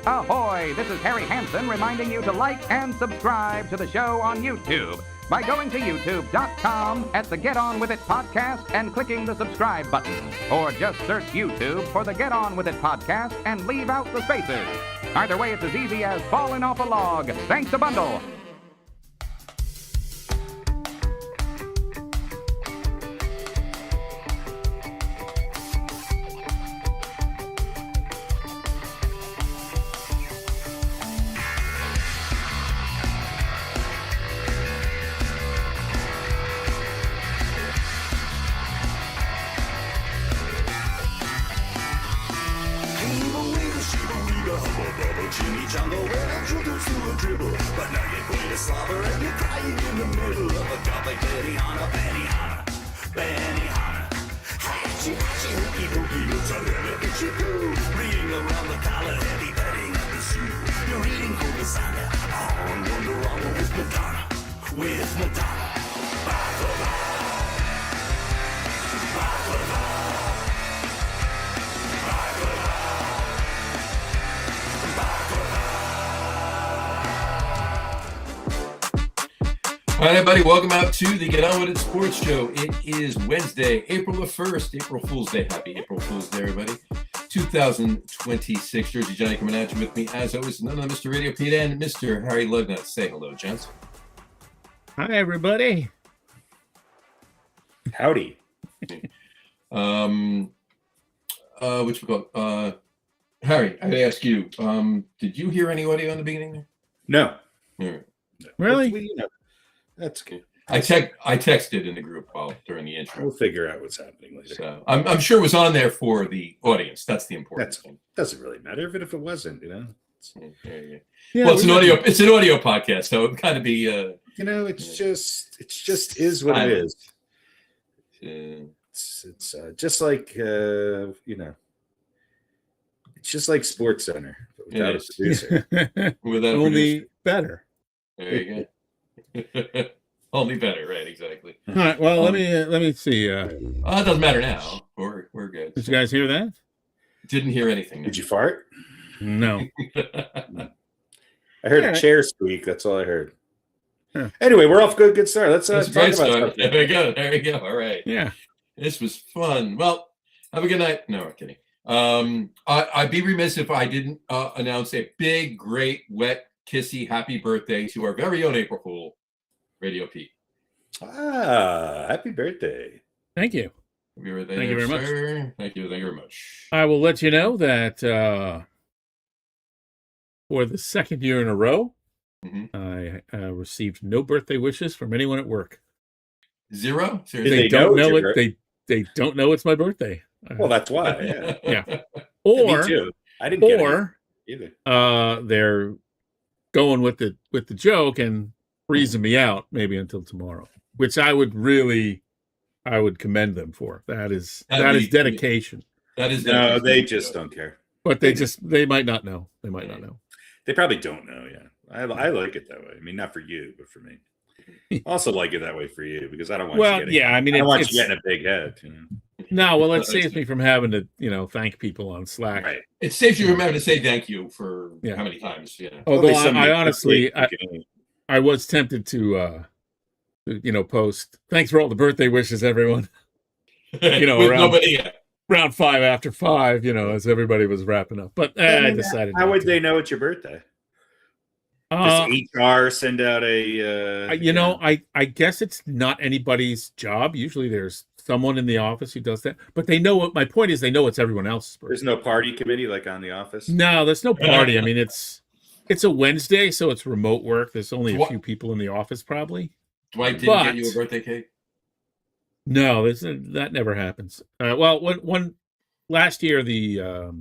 Ahoy! This is Harry Hansen reminding you to like and subscribe to the show on YouTube by going to youtube.com at the Get On With It podcast and clicking the subscribe button. Or just search YouTube for the Get On With It podcast and leave out the spaces. Either way, it's as easy as falling off a log. Thanks a bundle. All right, everybody, welcome out to the Get On With It Sports Show. It is Wednesday, April the 1st, April Fool's Day. Happy April Fool's Day, everybody. 2026, Jersey Johnny coming at you with me, as always, none other Mr. RadioPete and Mr. Harry Lug Nutz. Say hello, gents. Hi, everybody. Howdy. Which we call Harry, I ask you, did you hear anybody on the beginning there? No. Yeah. Really? That's good. I texted in the group during the intro. We'll figure out what's happening later. So I'm sure it was on there for the audience. That's the important thing. Doesn't really matter, even if it wasn't, you know. Yeah, well, it's an audio podcast, so it kind of be it's just is what it is. It's just like it's just like Sports Center, but without a producer. Without a Only better. There you go. Only better, right? Exactly. All right. Well, let me see. It doesn't matter now. We're good. Did you guys hear that? Didn't hear anything. Did you fart? No. I heard a chair squeak. That's all I heard. Huh. Anyway, we're off to a good start. Let's talk about stuff. There we go. There we go. All right. Yeah. This was fun. Well, have a good night. No, I'm kidding. I'd be remiss if I didn't announce a big, great, wet, kissy happy birthday to our very own April Fool, RadioPete. Happy birthday. Thank you. Happy birthday. Thank you very much. Thank you very much. I will let you know that for the second year in a row, I received no birthday wishes from anyone at work. Zero? Seriously? They don't know it. They don't know it's my birthday. Well, that's why. Yeah. Yeah. Or me too. I didn't get it either. They're going with the joke and freezing me out maybe until tomorrow, which I would commend them for. That is dedication. That is no, they just don't care. But they might not know. They might not know. They probably don't know. Yeah, I like it that way. I mean, not for you, but for me. I also like it that way for you because I don't want you getting. I don't want you getting a big head. You know? No, well, it saves me from having to, thank people on Slack. Right. It saves you from having to say thank you for how many times. Yeah. Although I honestly, I was tempted to, post thanks for all the birthday wishes, everyone. Around 5 after 5, as everybody was wrapping up. But I decided. How would they know it's your birthday? Does HR send out a? I guess it's not anybody's job. Usually, there's someone in the office who does that. But they know what my point is. They know it's everyone else's birthday. There's no party committee like on The Office. No, there's no party. I mean, it's a Wednesday, so it's remote work. There's only a few people in the office, probably. Dwight didn't get you a birthday cake? No, that never happens. Well, one last year, the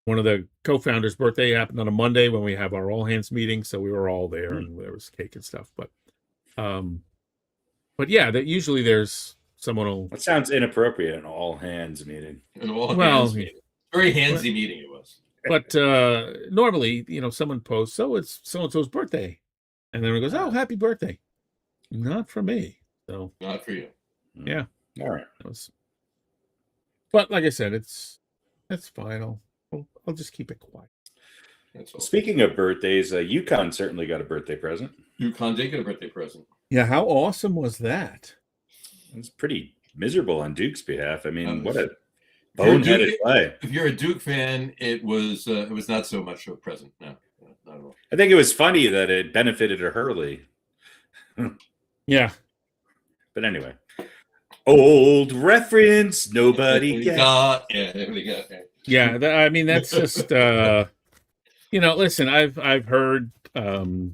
one of the co-founders' birthday happened on a Monday when we have our all hands meeting, so we were all there and there was cake and stuff. But yeah, that usually there's someone will. That sounds inappropriate. An all hands meeting. Hands meeting. Very handsy meeting it was. But normally, someone posts, "Oh, it's so and so's birthday," and then it goes, "Oh, happy birthday." Not for me. So not for you. Yeah. All right. But like I said, that's fine. I'll just keep it quiet. Speaking of birthdays, UConn certainly got a birthday present. UConn did get a birthday present. Yeah, how awesome was that? It was pretty miserable on Duke's behalf. I mean, what a boneheaded play. If you're a Duke fan, it was not so much a present. No, not at all. I think it was funny that it benefited a Hurley. Yeah. But anyway, old reference, nobody got. Yeah, there we go. Yeah, I mean, that's just, listen, I've heard Do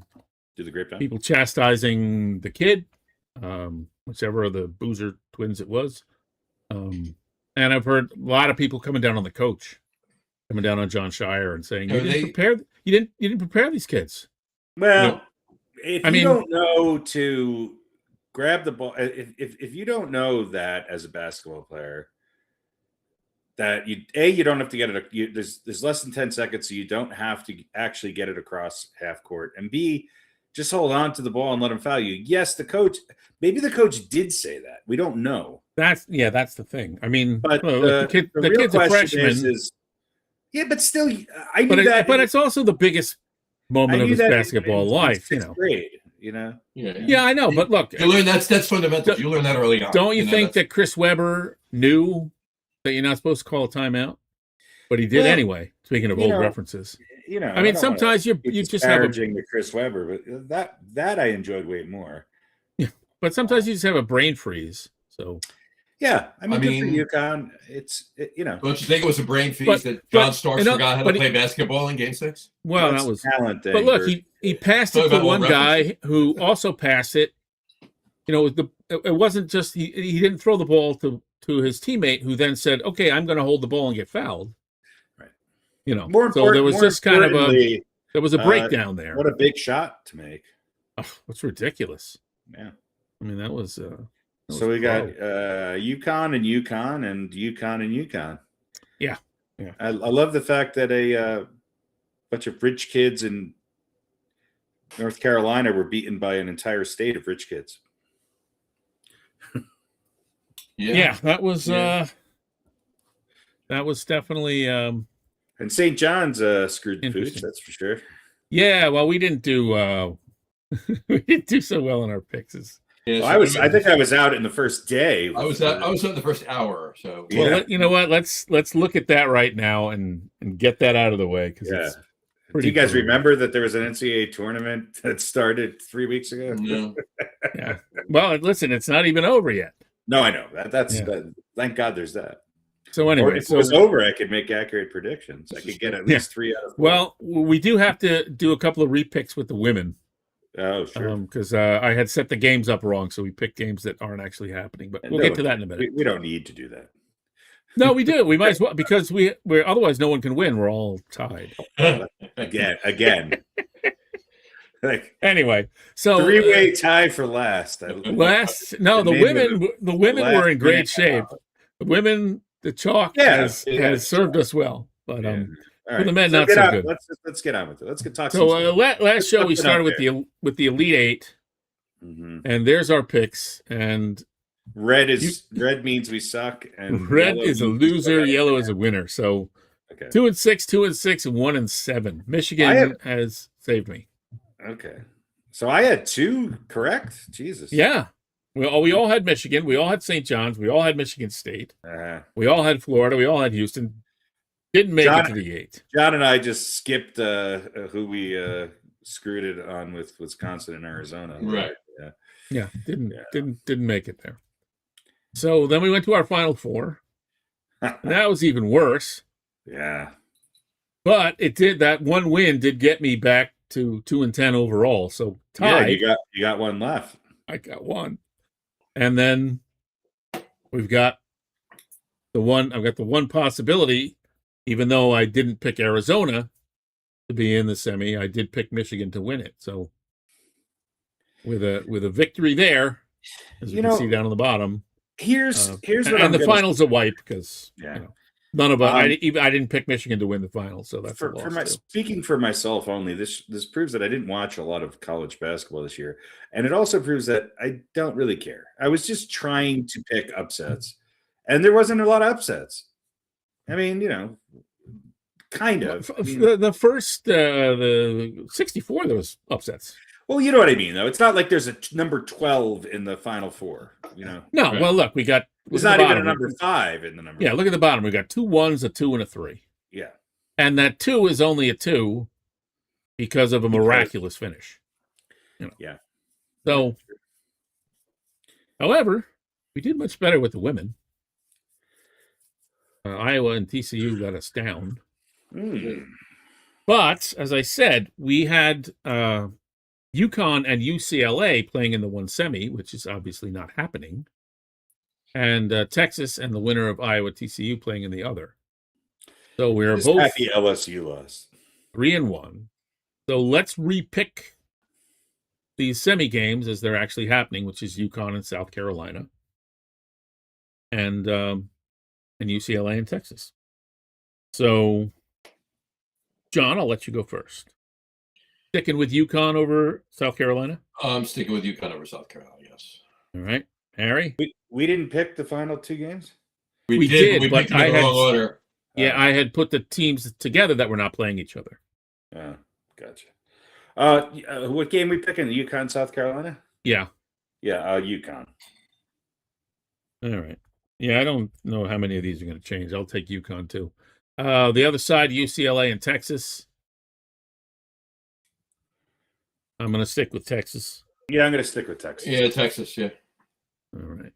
the grapevine. people chastising the kid, whichever of the Boozer twins it was. And I've heard a lot of people coming down on the coach, coming down on John Shire and saying, you didn't prepare these kids. Well, if you don't know to grab the ball, if you don't know that as a basketball player, that you don't have to get it. There's less than 10 seconds, so you don't have to actually get it across half court. And B, just hold on to the ball and let him foul you. Yes, maybe the coach did say that. We don't know. That's the thing. I mean, but the kid's a freshman. Yeah, but still, I knew that. But it's also the biggest moment of his basketball life. Sixth grade. Yeah, I know. But look, you learn that's fundamental. You learn that early on. Don't you think that Chris Webber knew that you're not supposed to call a timeout? But he did anyway. Speaking of old references, I mean, sometimes you just have the Chris Webber, but that I enjoyed way more. Yeah, but sometimes you just have a brain freeze. So yeah, I mean, good for UConn. Don't you think it was a brain freeze that John Starks forgot how to play basketball in Game 6? Well, that was talent. But look, he passed it to one guy who also passed it. It wasn't just he didn't throw the ball to his teammate, who then said, "Okay, I'm going to hold the ball and get fouled." Right. So there was just kind of a breakdown there. What a big shot to make! Oh, that's ridiculous. Yeah. I mean, that was. So we got UConn and UConn and UConn and UConn. Yeah. I love the fact that a bunch of rich kids in North Carolina were beaten by an entire state of rich kids. Yeah, that was definitely and St. John's screwed the pooch, that's for sure. Yeah, well, we didn't do so well in our picks. Yeah, well, I think I was out in the first day. I was out the first hour. So well, you know what? Let's look at that right now and get that out of the way, because it's do you guys remember that there was an NCAA tournament that started 3 weeks ago? No. Yeah. Well, listen, it's not even over yet. No, I know that's thank God there's that. So anyway, if it was over, I could make accurate predictions. I could get at least 3 out of 4. Well, we do have to do a couple of repicks with the women. Oh, sure. Because I had set the games up wrong, so we picked games that aren't actually happening. But we'll get to that in a minute. We don't need to do that. No, we do. We might as well, because we're otherwise no one can win. We're all tied. Again. Anyway, so 3-way tie for last. The women were in great shape. The women, the chalk has served us well, but for the men, not so good. Let's get on with it. Let's get talking. So last show we started with the Elite Eight, and there's our picks. And red means we suck, and red is a loser. Yellow is a winner. So 2-6, 2-6, and 1-7. Michigan has saved me. Okay, so I had 2 correct. Jesus. Yeah. Well, we all had Michigan. We all had St. John's. We all had Michigan State. We all had Florida. We all had Houston. Didn't make it to the 8. John and I just skipped who we screwed it on with Wisconsin and Arizona. Right. Yeah. Didn't make it there. So then we went to our Final Four. That was even worse. Yeah. But that one win did get me back to 2-10 overall. So tied. Yeah, you got one left. I got one. And then we've got I've got the one possibility, even though I didn't pick Arizona to be in the semi, I did pick Michigan to win it. So with a victory there, as you can see down on the bottom. Here's what the final's a wipe, because none of us. I didn't pick Michigan to win the final, so that's speaking for myself only. This proves that I didn't watch a lot of college basketball this year, and it also proves that I don't really care. I was just trying to pick upsets, and there wasn't a lot of upsets. I mean, kind of. I mean, The first, the 64, there was upsets. well, you know what I mean, though. It's not like there's a number 12 in the Final Four. No. Right. Well, look, we got. There's not even a number 5 in the number. Yeah, 4. look at the bottom. We got 2 1s, a 2, and a 3. Yeah. And that 2 is only a 2 because of a miraculous finish. Yeah. So, however, we did much better with the women. Iowa and TCU got us down. But, as I said, we had UConn and UCLA playing in the one semi, which is obviously not happening. And Texas and the winner of Iowa TCU playing in the other. So we're both happy LSU lost 3-1. So let's repick these semi games as they're actually happening, which is UConn and South Carolina, and UCLA and Texas. So, John, I'll let you go first. Sticking with UConn over South Carolina? I'm sticking with UConn over South Carolina, yes. All right. Harry? We didn't pick the final 2 games? We did, we but picked them in the wrong order. Yeah, I had put the teams together that were not playing each other. Oh, gotcha. What game we picking? The UConn, South Carolina? Yeah. Yeah, UConn. All right. Yeah, I don't know how many of these are going to change. I'll take UConn too. The other side, UCLA and Texas. I'm going to stick with Texas. Yeah, I'm going to stick with Texas. Yeah, Texas, yeah. All right.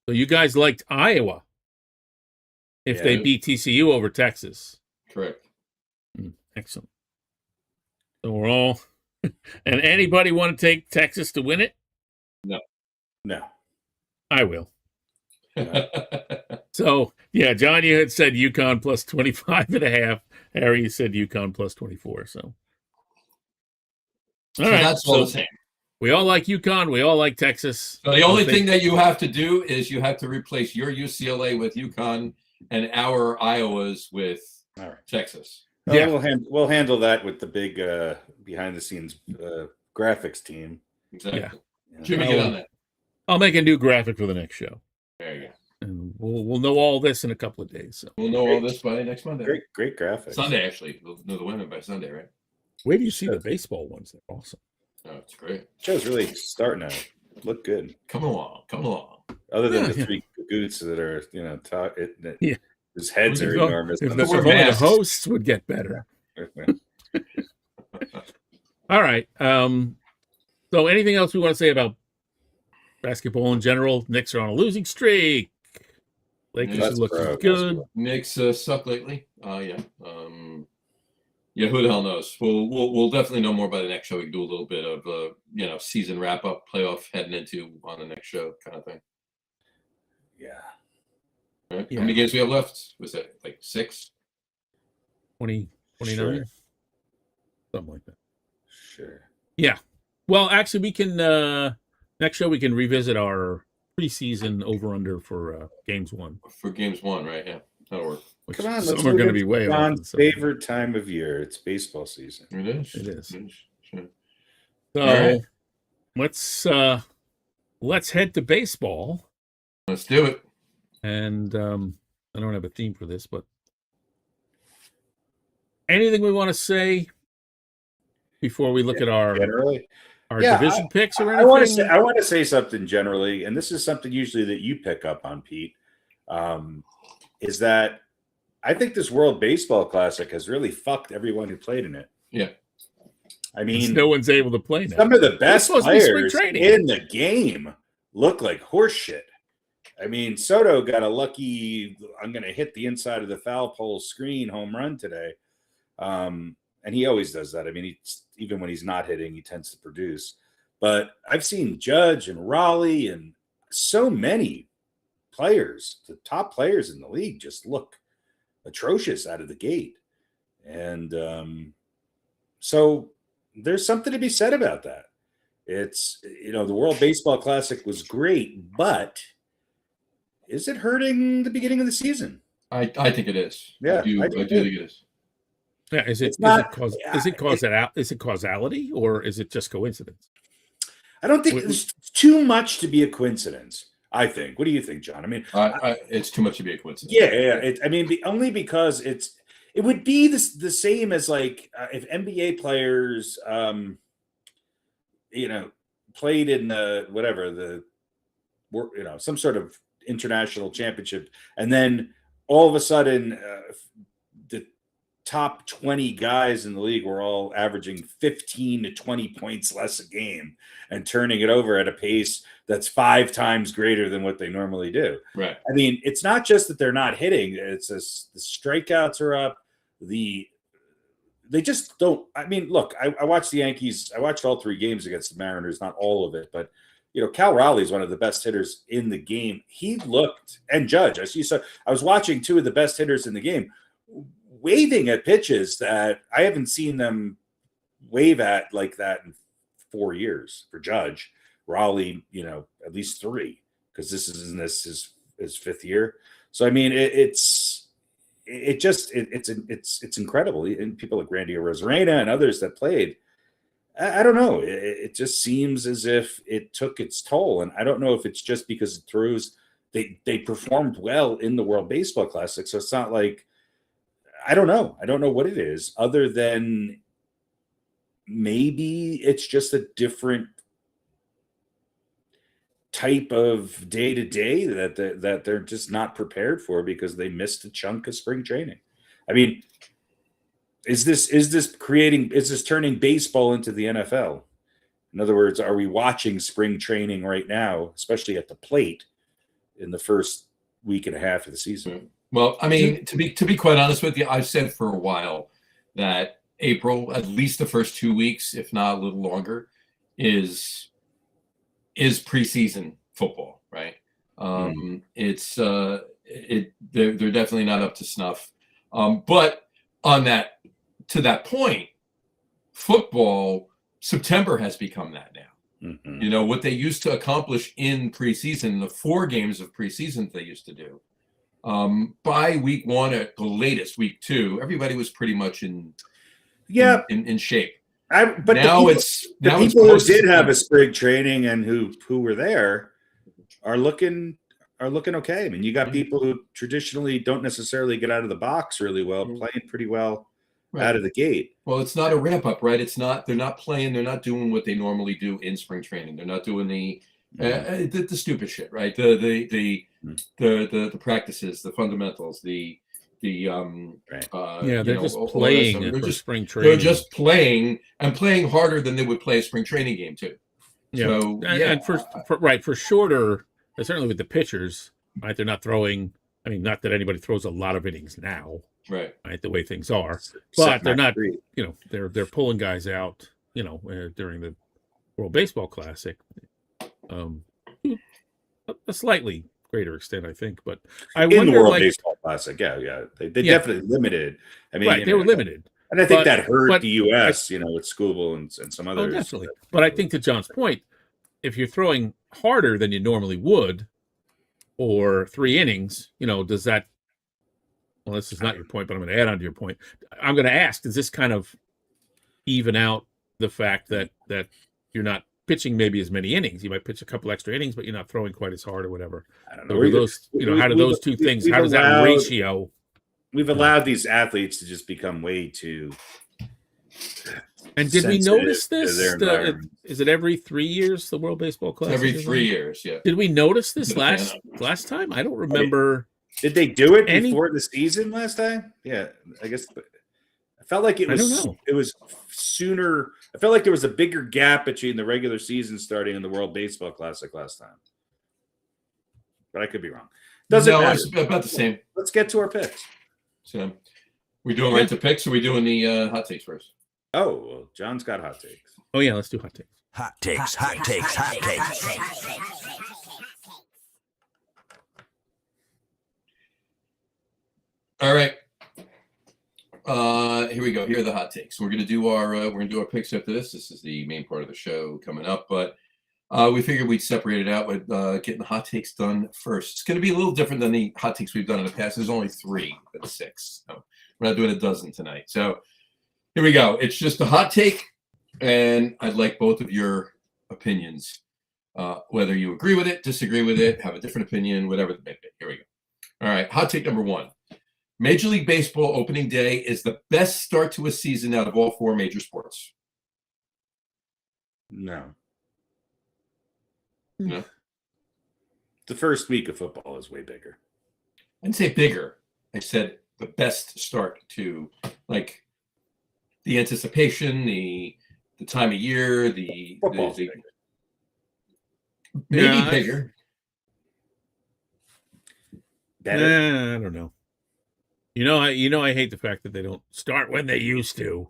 So you guys liked Iowa if they beat TCU over Texas. Correct. Excellent. So we're all... And anybody want to take Texas to win it? No. I will. So, yeah, John, you had said UConn plus 25.5. Harry, you said UConn plus 24. So, all right. That's all the same. We all like UConn. We all like Texas. So the only thing that you have to do is you have to replace your UCLA with UConn and our Iowas with Texas. Yeah, we'll handle that with the big behind the scenes graphics team. Exactly. Yeah. Jimmy, get on that. I'll make a new graphic for the next show. There you go. And we'll know all this in a couple of days. So we'll know all this by next Monday. Great graphics. Sunday, actually. We'll know the women by Sunday, right? Where do you see the baseball ones? They're awesome. Oh, it's great. Show's really starting to look good. Come along. Other than the 3 goots that are, whose heads are enormous. If the hosts would get better. All right. So anything else we want to say about basketball in general? Knicks are on a losing streak. Lakers are looking good. Knicks suck lately. Yeah, who the hell knows? We'll definitely know more by the next show. We can do a little bit of season wrap up, playoff heading into on the next show kind of thing. Yeah. Right. Yeah. How many games we have left? Was that like 6? 20, 29? Sure. Something like that. Sure. Yeah. Well, actually, we can next show we can revisit our preseason over under for games 1. For games 1, right? Yeah, that'll work. Come on, some are going to be way off. John's favorite time of year. It's baseball season. It is. It is. Sure. So let's head to baseball. Let's do it. And I don't have a theme for this, but anything we want to say before we look at our division picks or anything? I want to say something generally, and this is something usually that you pick up on, Pete, is that I think this World Baseball Classic has really fucked everyone who played in it. Yeah. I mean, no one's able to play now. Some of the best players in the game look like horse shit. I mean, Soto got a lucky, I'm going to hit the inside of the foul pole screen home run today. And he always does that. I mean, even when he's not hitting, he tends to produce. But I've seen Judge and Raleigh and so many players, the top players in the league, just look atrocious out of the gate. And so there's something to be said about that. It's, the World Baseball Classic was great, but is it hurting the beginning of the season? I think it is. Yeah, I do think it is. Yeah, is it causality or is it just coincidence? I don't think it's too much to be a coincidence. I think. What do you think, John? I mean, it's too much to be a coincidence. Yeah. Only because it would be the same as like if NBA players, played in some sort of international championship, and then all of a sudden the top 20 guys in the league were all averaging 15 to 20 points less a game and turning it over at a pace that's 5 times greater than what they normally do. Right. I mean, it's not just that they're not hitting, it's just the strikeouts are up. They just don't. I mean, look, I watched the Yankees. I watched all 3 games against the Mariners, not all of it, but Cal Raleigh is one of the best hitters in the game. He looked, and Judge, I was watching 2 of the best hitters in the game waving at pitches that I haven't seen them wave at like that in 4 years. For Judge, Raleigh, at least 3, because this is his 5th year. So I mean, it's incredible. And people like Randy Arozarena and others that played, I don't know. It just seems as if it took its toll, and I don't know if it's just because it throws. They performed well in the World Baseball Classic, so it's not like. I don't know. I don't know what it is, other than maybe it's just a different type of day-to-day that they're just not prepared for because they missed a chunk of spring training. I mean, is this turning baseball into the NFL? In other words, are we watching spring training right now, especially at the plate, in the first week and a half of the season? Well, I mean, to be quite honest with you, I've said for a while that April, at least the first 2 weeks, if not a little longer, is preseason football, right? It's they're definitely not up to snuff. But to that point, football, September has become that now. Mm-hmm. What they used to accomplish in preseason, the 4 games of preseason they used to do. By week 1 at the latest, week 2, everybody was pretty much in shape. But now the people who did have a spring training and who were there are looking okay. I mean, you got people who traditionally don't necessarily get out of the box really well, playing pretty well out of the gate. Well, it's not a ramp up, right? They're not playing. They're not doing what they normally do in spring training. They're not doing the stupid shit, right? The practices, the fundamentals, they're just playing for spring training. They're just playing and playing harder than they would play a spring training game too. Yeah, so, and for shorter, certainly with the pitchers, right? They're not throwing. I mean, not that anybody throws a lot of innings now, right? The way things are, but they're not. They're pulling guys out. During the World Baseball Classic, a slightly greater extent, I think. But I wonder, in the World Baseball Classic, they definitely limited. I mean, they were limited, and I think that hurt the U.S. with Scooble and some others. Oh, definitely. But I think to John's point, if you're throwing harder than you normally would, or 3 innings, does that? Well, this is not your point, but I'm going to add on to your point. I'm going to ask: does this kind of even out the fact that you're not pitching maybe as many innings? You might pitch a couple extra innings, but you're not throwing quite as hard or whatever. I don't know. How do those two things? How does that ratio? We've allowed these athletes to just become way too. And did we notice this? Is it every 3 years the World Baseball Classic? Every 3 years, yeah. Did we notice this last time? I don't remember. Did they do it before the season last time? Yeah, I guess. I felt like it was. I don't know. It was sooner. I felt like there was a bigger gap between the regular season starting and the World Baseball Classic last time. But I could be wrong. Doesn't matter. It's about the same. Let's get to our picks. So, we doing right to picks, or we doing the hot takes first? Oh, well, John's got hot takes. Oh yeah, let's do hot takes. Hot takes. All right. Here we go. Here are the hot takes. We're gonna do our picks after this. This is the main part of the show coming up, but we figured we'd separate it out with getting the hot takes done first. It's gonna be a little different than the hot takes we've done in the past. There's only 3 but 6. So we're not doing a dozen tonight. So here we go. It's just a hot take, and I'd like both of your opinions, whether you agree with it, disagree with it, have a different opinion, whatever the may be. Here we go. All right. Hot take number 1. Major League Baseball opening day is the best start to a season out of all 4 major sports. No. No. The first week of football is way bigger. I didn't say bigger. I said the best start to, like, the anticipation, the time of year, Football's the bigger. maybe bigger. Better. I don't know. I hate the fact that they don't start when they used to.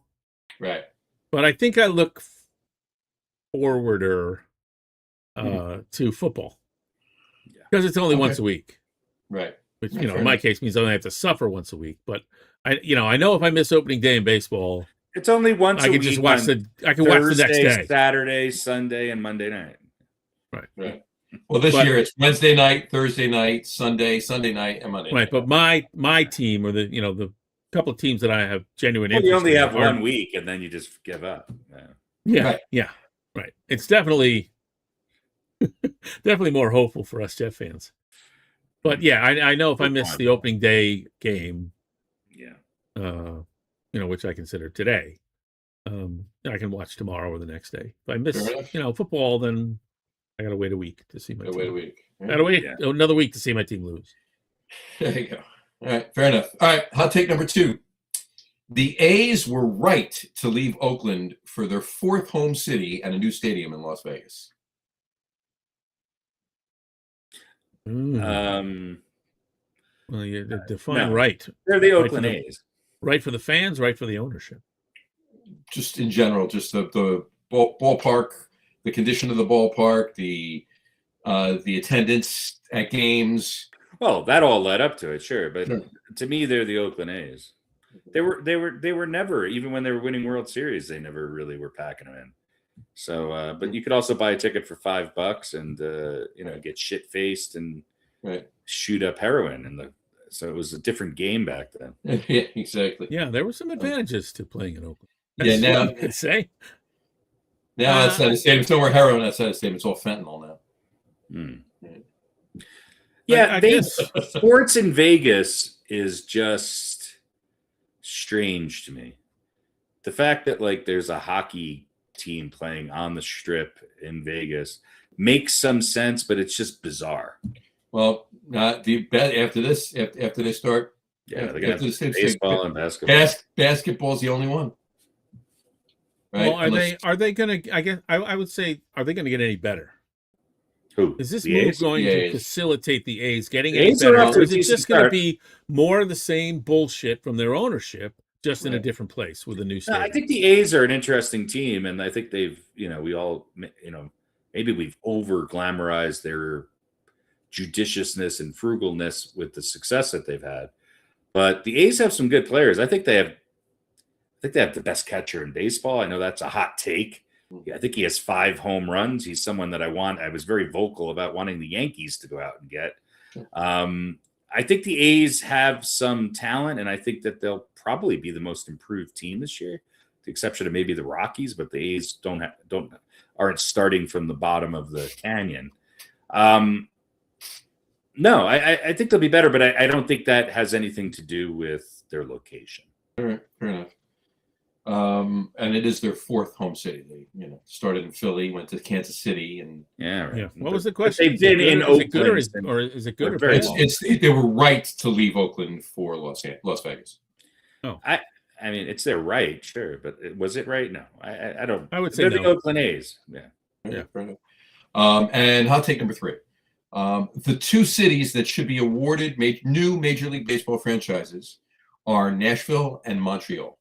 Right. But I think I look forwarder to football because it's only once a week. Right. Which, in my case means I only have to suffer once a week. But I know if I miss opening day in baseball, it's only once a week. Just watch I can watch the next day. Saturday, Sunday, and Monday night. Right. Well, this year it's Wednesday night, Thursday night, Sunday night, and Monday night. Right, but my team, or the couple of teams that I have genuine interest you only in have 1 week, and then you just give up. Yeah. Right. It's definitely more hopeful for us Jet fans. But yeah, I know if I miss the opening day game, which I consider today, I can watch tomorrow or the next day. If I miss, football, then I gotta wait a week to see my team. Wait a week. Gotta wait another week to see my team lose. There you go. All right, fair enough. All right, hot take number 2. The A's were right to leave Oakland for their 4th home city and a new stadium in Las Vegas. Well, you define right. They're the Oakland A's. Right for the fans, right for the ownership. Just in general, just the ballpark, the condition of the ballpark, the attendance at games. Well, that all led up to it, sure, but to me, they're the Oakland A's. They were never, even when they were winning World Series, they never really were packing them in. So, but you could also buy a ticket for $5 and get shit faced and shoot up heroin, so it was a different game back then. Yeah, exactly. Yeah, there were some advantages to playing in Oakland. That's now I could say. Now outside the stadium, it's no more heroin outside the stadium. It's all fentanyl now. Yeah, sports in Vegas is just strange to me. The fact that there's a hockey team playing on the strip in Vegas makes some sense, but it's just bizarre. Well, after they start, they're gonna have baseball and basketball. Basketball's the only one. Right? Well, are they going to? I guess I would say, are they going to get any better? Who is this the move A's? going The to A's. facilitate the A's getting The any A's better? are off to Or a is it decent just going to start. be more of the same bullshit from their ownership, just in a different place with a new stadium? I think the A's are an interesting team, and I think they've, we all, maybe we've over glamorized their judiciousness and frugalness with the success that they've had. But the A's have some good players. I think they have the best catcher in baseball. I know that's a hot take. I think he has 5 home runs. He's someone that I was very vocal about wanting the Yankees to go out and get. I think the A's have some talent, and I think that they'll probably be the most improved team this year, with the exception of maybe the Rockies. But the A's aren't starting from the bottom of the canyon. No, I think they'll be better, but I don't think that has anything to do with their location. All right, fair enough. And it is their 4th home city. They, started in Philly, went to Kansas City, and What was the question? They've been in Oakland, or is it good? They were right to leave Oakland for Las Vegas. Oh, I mean, it's their right, sure, but was it right? No, I don't. I would say they're the Oakland A's. Yeah, fair enough. And hot take number 3. The 2 cities that should be awarded new Major League Baseball franchises are Nashville and Montreal.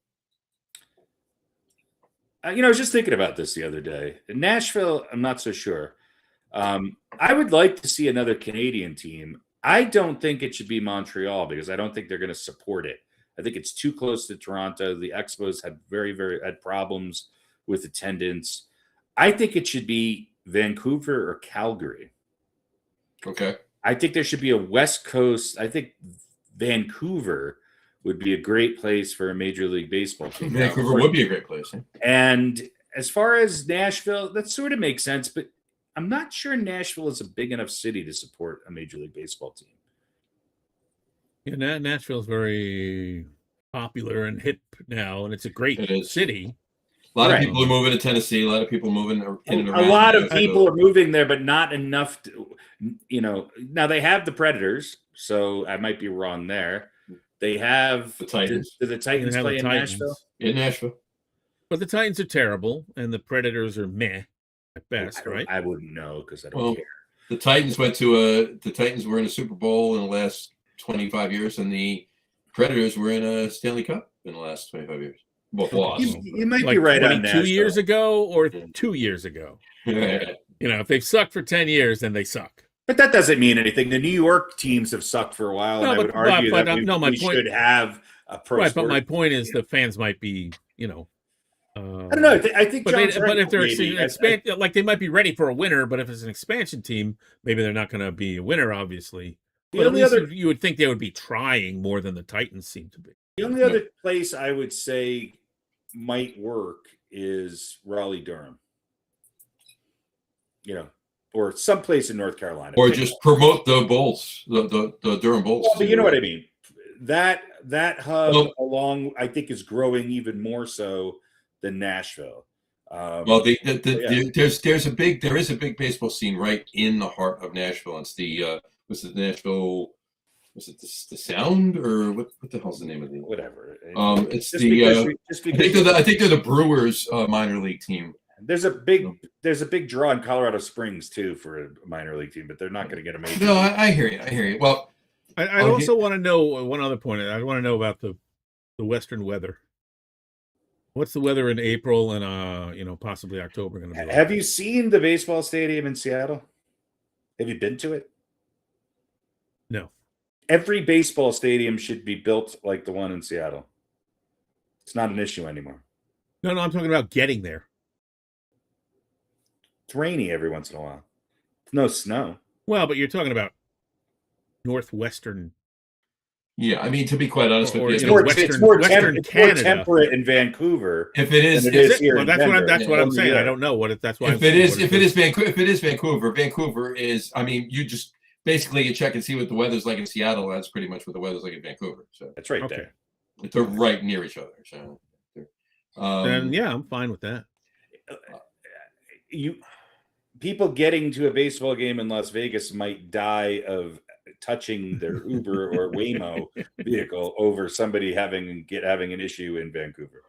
I was just thinking about this the other day. In Nashville, I'm not so sure. I would like to see another Canadian team. I don't think it should be Montreal because I don't think they're going to support it. I think it's too close to Toronto. The Expos had had problems with attendance. I think it should be Vancouver or Calgary. Okay. I think there should be a West Coast. I think Vancouver would be a great place for a Major League Baseball team. Vancouver would be a great place. And as far as Nashville, that sort of makes sense, but I'm not sure Nashville is a big enough city to support a Major League Baseball team. Yeah, Nashville's very popular and hip now, and it's a great city. A lot of people are moving to Tennessee. A lot of people moving in and around. A lot of people are moving there, but not enough to, now they have the Predators, so I might be wrong there. They have the Titans. Do the Titans play in Nashville? In Nashville. But the Titans are terrible, and the Predators are meh at best, right? I wouldn't know because I don't care. The Titans were in a Super Bowl in the last 25 years, and the Predators were in a Stanley Cup in the last 25 years. Both lost. You might be right on that. 2 years ago or 2 years ago. If they've sucked for 10 years, then they suck. But that doesn't mean anything. The New York teams have sucked for a while, and I would argue that we should have a pro. Right, but my point is the fans might be, I don't know. I think, but if they're like they might be ready for a winner, but if it's an expansion team, maybe they're not going to be a winner, obviously. But at least you would think they would be trying more than the Titans seem to be. The only other place I would say might work is Raleigh-Durham, or someplace in North Carolina, or just promote the Bulls, the Durham Bulls. Well, but you know what I mean. That hub I think is growing even more so than Nashville. There is a big baseball scene right in the heart of Nashville. It's the Nashville. Was it the Sound or what the hell's the name of the whatever? It's I think they're the Brewers minor league team. There's a big draw in Colorado Springs too for a minor league team, but they're not going to get a major. No, I hear you. Well, I also want to know one other point. I want to know about the Western weather. What's the weather in April and possibly October going to be like? Have you seen the baseball stadium in Seattle? Have you been to it? No. Every baseball stadium should be built like the one in Seattle. It's not an issue anymore. No, I'm talking about getting there. It's rainy every once in a while. No snow. Well, but you're talking about northwestern. Yeah, I mean, to be quite honest with you, it's more temperate in Vancouver. If it is, that's what I'm saying. I don't know what that's why. If it is Vancouver, Vancouver is. I mean, you just basically you check and see what the weather's like in Seattle. That's pretty much what the weather's like in Vancouver. So that's right there. They're right near each other. So, then I'm fine with that. People getting to a baseball game in Las Vegas might die of touching their Uber or Waymo vehicle over somebody having an issue in Vancouver.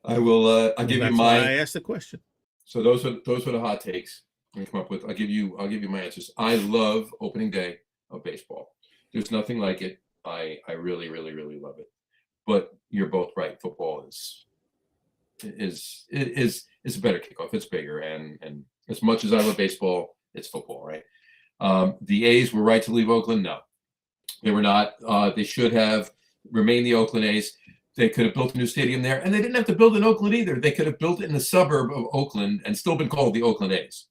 I will. I'll give you my. I asked the question. So those are the hot takes I come up with. I'll give you my answers. I love opening day of baseball. There's nothing like it. I really, really, really love it. But you're both right. Football is a better kickoff. It's bigger, and as much as I love baseball, it's football, right? The A's were right to leave Oakland. No, they were not. They should have remained the Oakland A's. They could have built a new stadium there, and they didn't have to build in Oakland either. They could have built it in the suburb of Oakland and still been called the Oakland A's.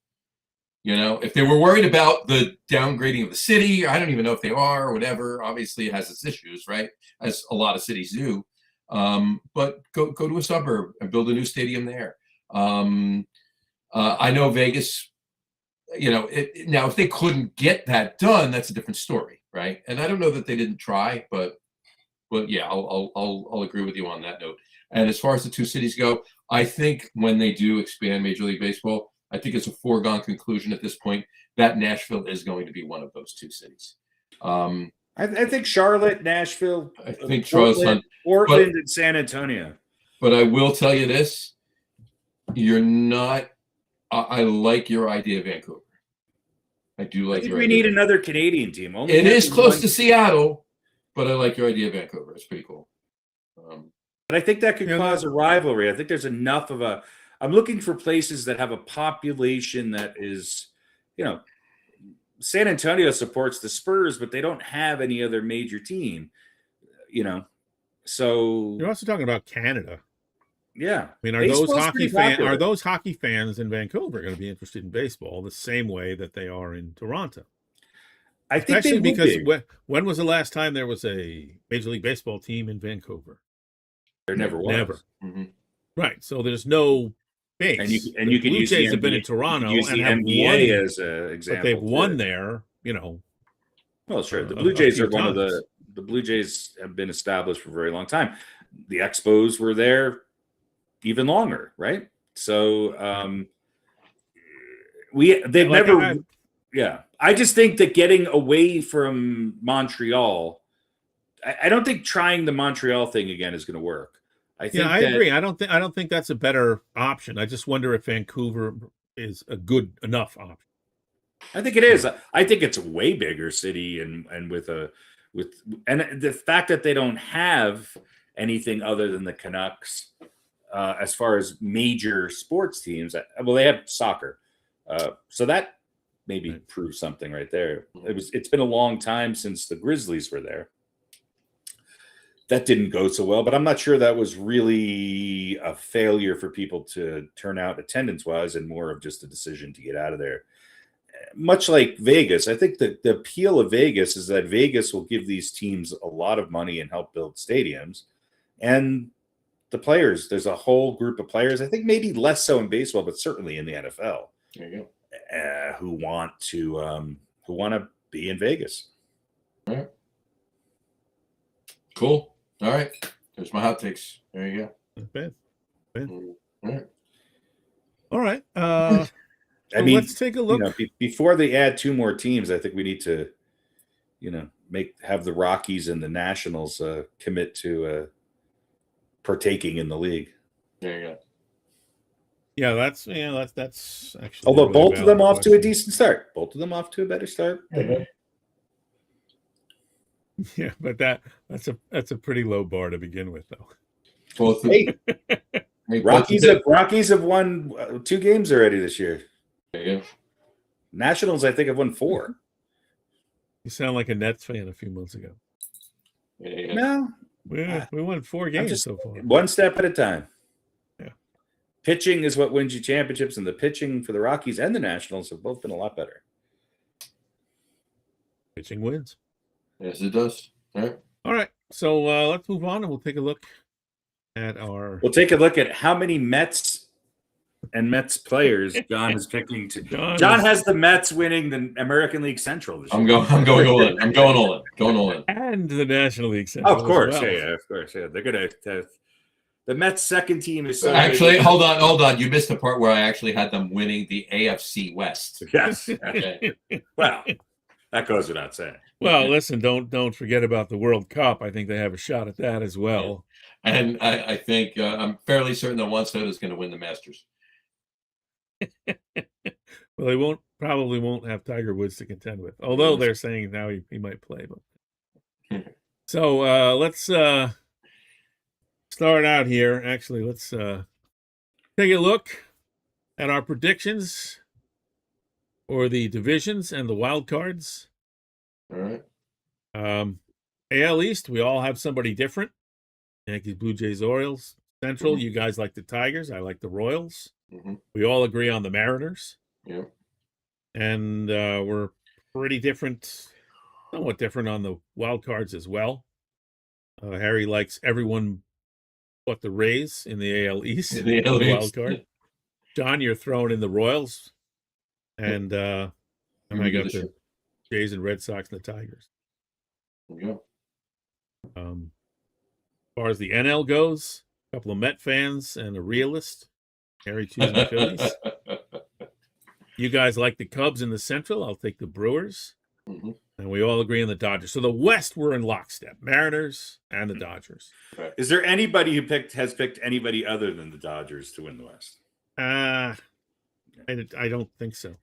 If they were worried about the downgrading of the city, I don't even know if they are or whatever. Obviously, it has its issues, right? As a lot of cities do. But go to a suburb and build a new stadium there. I know Vegas. Now if they couldn't get that done, that's a different story, right? And I don't know that they didn't try, but yeah, I'll agree with you on that note. And as far as the two cities go, I think when they do expand Major League Baseball, I think it's a foregone conclusion at this point that Nashville is going to be one of those two cities. I think Charlotte, Nashville, I think Portland, and San Antonio. But I will tell you this: you're not. I like your idea of Vancouver. I do like. I think we need another Canadian team. It is close to Seattle, but I like your idea of Vancouver. It's pretty cool. But I think that could cause a rivalry. I think there's enough of a. I'm looking for places that have a population that is, San Antonio supports the Spurs, but they don't have any other major team, So you're also talking about Canada. Yeah. I mean, are those hockey fans in Vancouver going to be interested in baseball the same way that they are in Toronto? I think especially because when was the last time there was a Major League Baseball team in Vancouver? There never was. Never. Mm-hmm. Right. So there's no base. And you can Blue use Jays the have been in Toronto use and the have NBA won, as an example. but they've won there. Well, sure. The Blue Jays are one of the Blue Jays have been established for a very long time. The Expos were there even longer, right? So they've never. Yeah, I just think that getting away from Montreal, I don't think trying the Montreal thing again is going to work. I agree. I don't think that's a better option. I just wonder if Vancouver is a good enough option. I think it is. I think it's a way bigger city, and with the fact that they don't have anything other than the Canucks as far as major sports teams. Well, they have soccer, so that maybe proves something right there. It's been a long time since the Grizzlies were there. That didn't go so well, but I'm not sure that was really a failure for people to turn out attendance-wise, and more of just a decision to get out of there. Much like Vegas, I think that the appeal of Vegas is that Vegas will give these teams a lot of money and help build stadiums. And the players, there's a whole group of players, I think maybe less so in baseball, but certainly in the NFL, There you go. Who want to be in Vegas. All right. Cool. All right. There's my hot takes. There you go. Not bad. All right. All right. I mean, let's take a look. Before they add 2 more teams, I think we need to, have the Rockies and the Nationals commit to partaking in the league. There you go. Yeah, that's actually. Although really both of them off question. to a decent start, both of them off to a better start. Mm-hmm. Yeah, but that's a pretty low bar to begin with, though. Both. Rockies have won 2 games already this year. There you go. Nationals, I think, have won 4. You sound like a Nets fan a few months ago. Yeah. No, We won 4 games so far. One step at a time. Yeah. Pitching is what wins you championships, and the pitching for the Rockies and the Nationals have both been a lot better. Pitching wins. Yes, it does. All right. So let's move on, and we'll take a look at our. We'll take a look at how many Mets and Mets players John is picking to. John has the Mets winning the American League Central this year. I'm going all in. I'm going all in. And the National League Central. Of course, as well. yeah, of course, yeah. They're gonna have the Mets' second team is so Actually, big. hold on. You missed the part where I actually had them winning the AFC West. Yes. Okay. Well, that goes without saying. Well, listen, don't forget about the World Cup. I think they have a shot at that as well. And I think I'm fairly certain that Juan Soto is going to win the Masters. Well, they probably won't have Tiger Woods to contend with, although they're saying now he might play. But so let's start out here. Actually, let's take a look at our predictions for the divisions and the wild cards. All right. AL East, we all have somebody different. Yankees, Blue Jays, Orioles. Central, Mm-hmm. You guys like the Tigers. I like the Royals. Mm-hmm. We all agree on the Mariners. Yeah. And we're pretty different, somewhat different on the wild cards as well. Harry likes everyone but the Rays in the AL East. In the AL East. Wild card. John, you're throwing in the Royals. And I got the Jays and Red Sox and the Tigers. There you go. As far as the NL goes, a couple of Met fans and a realist. Harry choosing the Phillies. You guys like the Cubs in the Central. I'll take the Brewers. Mm-hmm. And we all agree on the Dodgers. So the West, we're in lockstep. Mariners and the Dodgers. Right. Is there anybody who has picked anybody other than the Dodgers to win the West? I don't think so.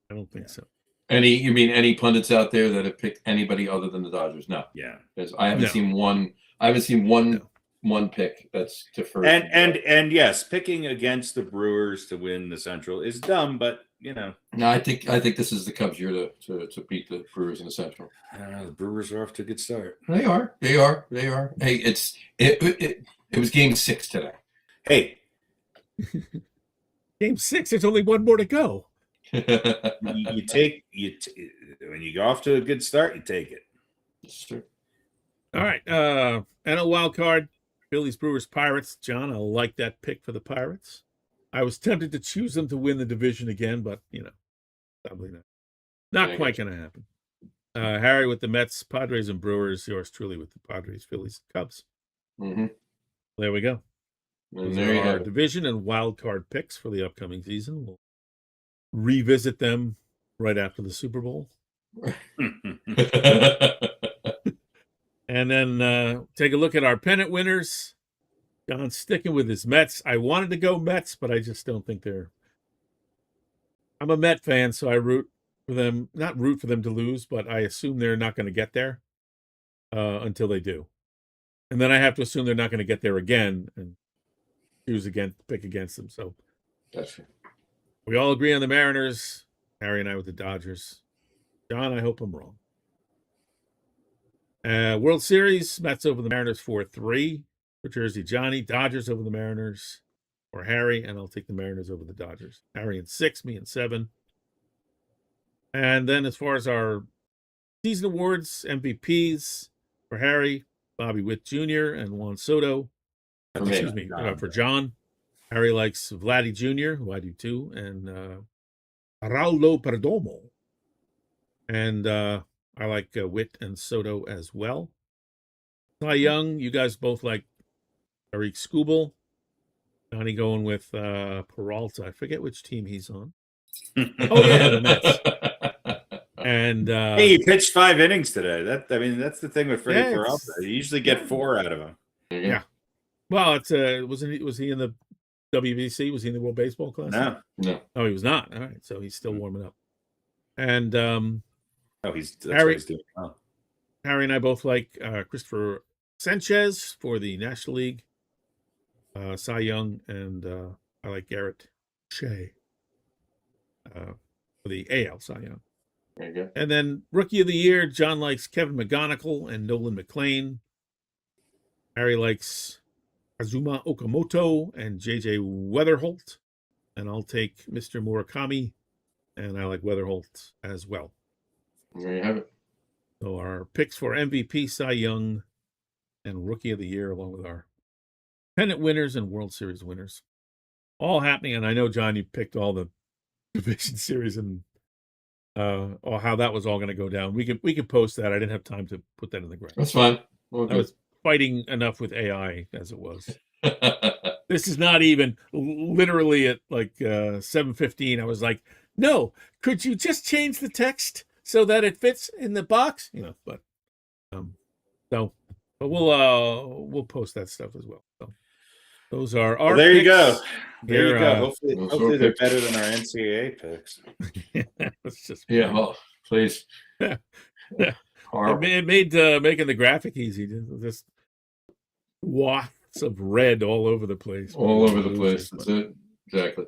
I don't think so. You mean any pundits out there that have picked anybody other than the Dodgers? No. Yeah. Because I haven't seen one. I haven't seen one pick that's to first. And yes, picking against the Brewers to win the Central is dumb, but No, I think this is the Cubs' year to beat the Brewers in the Central. I don't know. The Brewers are off to a good start. They are. Hey, it was Game 6 today. Hey, Game 6. There's only one more to go. when you go off to a good start, you take it. It's true. All right. NL wild card. Phillies, Brewers, Pirates. John, I like that pick for the Pirates. I was tempted to choose them to win the division again, but probably not. Not quite going to happen. Harry with the Mets, Padres, and Brewers. Yours truly with the Padres, Phillies, Cubs. Mm-hmm. There we go. And Those there are you our have it. division and wild card picks for the upcoming season. We'll revisit them right after the Super Bowl. And then take a look at our pennant winners. John's sticking with his Mets. I wanted to go Mets, but I just don't think they're... I'm a Met fan, so I root for them. Not root for them to lose, but I assume they're not going to get there until they do. And then I have to assume they're not going to get there again and pick against them. So Gotcha. we all agree on the Mariners. Harry and I with the Dodgers. John, I hope I'm wrong. World Series, Mets over the Mariners 4-3 for Jersey Johnny. Dodgers over the Mariners for Harry, and I'll take the Mariners over the Dodgers. Harry in 6, me in 7. And then as far as our season awards, MVPs for Harry, Bobby Witt Jr. and Juan Soto. Excuse me, for John. Harry likes Vladdy Jr., who I do too, and Raulo Perdomo. And I like Witt and Soto as well. Cy Young, you guys both like Eric Skubal. Johnny going with Peralta. I forget which team he's on. Oh, yeah, the Mets. And hey, he pitched 5 innings today. That's the thing with Freddie Peralta. You usually get 4 out of him. Yeah. Well, it's was he in the WBC? Was he in the World Baseball Classic? No. Oh, he was not. All right, so he's still warming up. And that's Harry, what he's doing. Oh. Harry and I both like Christopher Sanchez for the National League, Cy Young, and I like Garrett Shea for the AL Cy Young. There you go. And then Rookie of the Year, John likes Kevin McGonigal and Nolan McLean. Harry likes Kazuma Okamoto and JJ Weatherholt. And I'll take Mr. Murakami, and I like Weatherholt as well. There you have it. So our picks for MVP, Cy Young, and Rookie of the Year, along with our pennant winners and World Series winners, all happening. And I know, John, you picked all the division series and or how that was all going to go down. We could post that. I didn't have time to put that in the graph. That's fine. I was fighting enough with AI as it was. This is not even literally at like 7:15. I was like, no, could you just change the text so that it fits in the box? But we'll post that stuff as well. So those are our there picks. you go. There you go. Hopefully they're better than our NCAA picks. Well, please. It made making the graphic easy. Just wafts of red all over the place. All over the place. That's it. Exactly.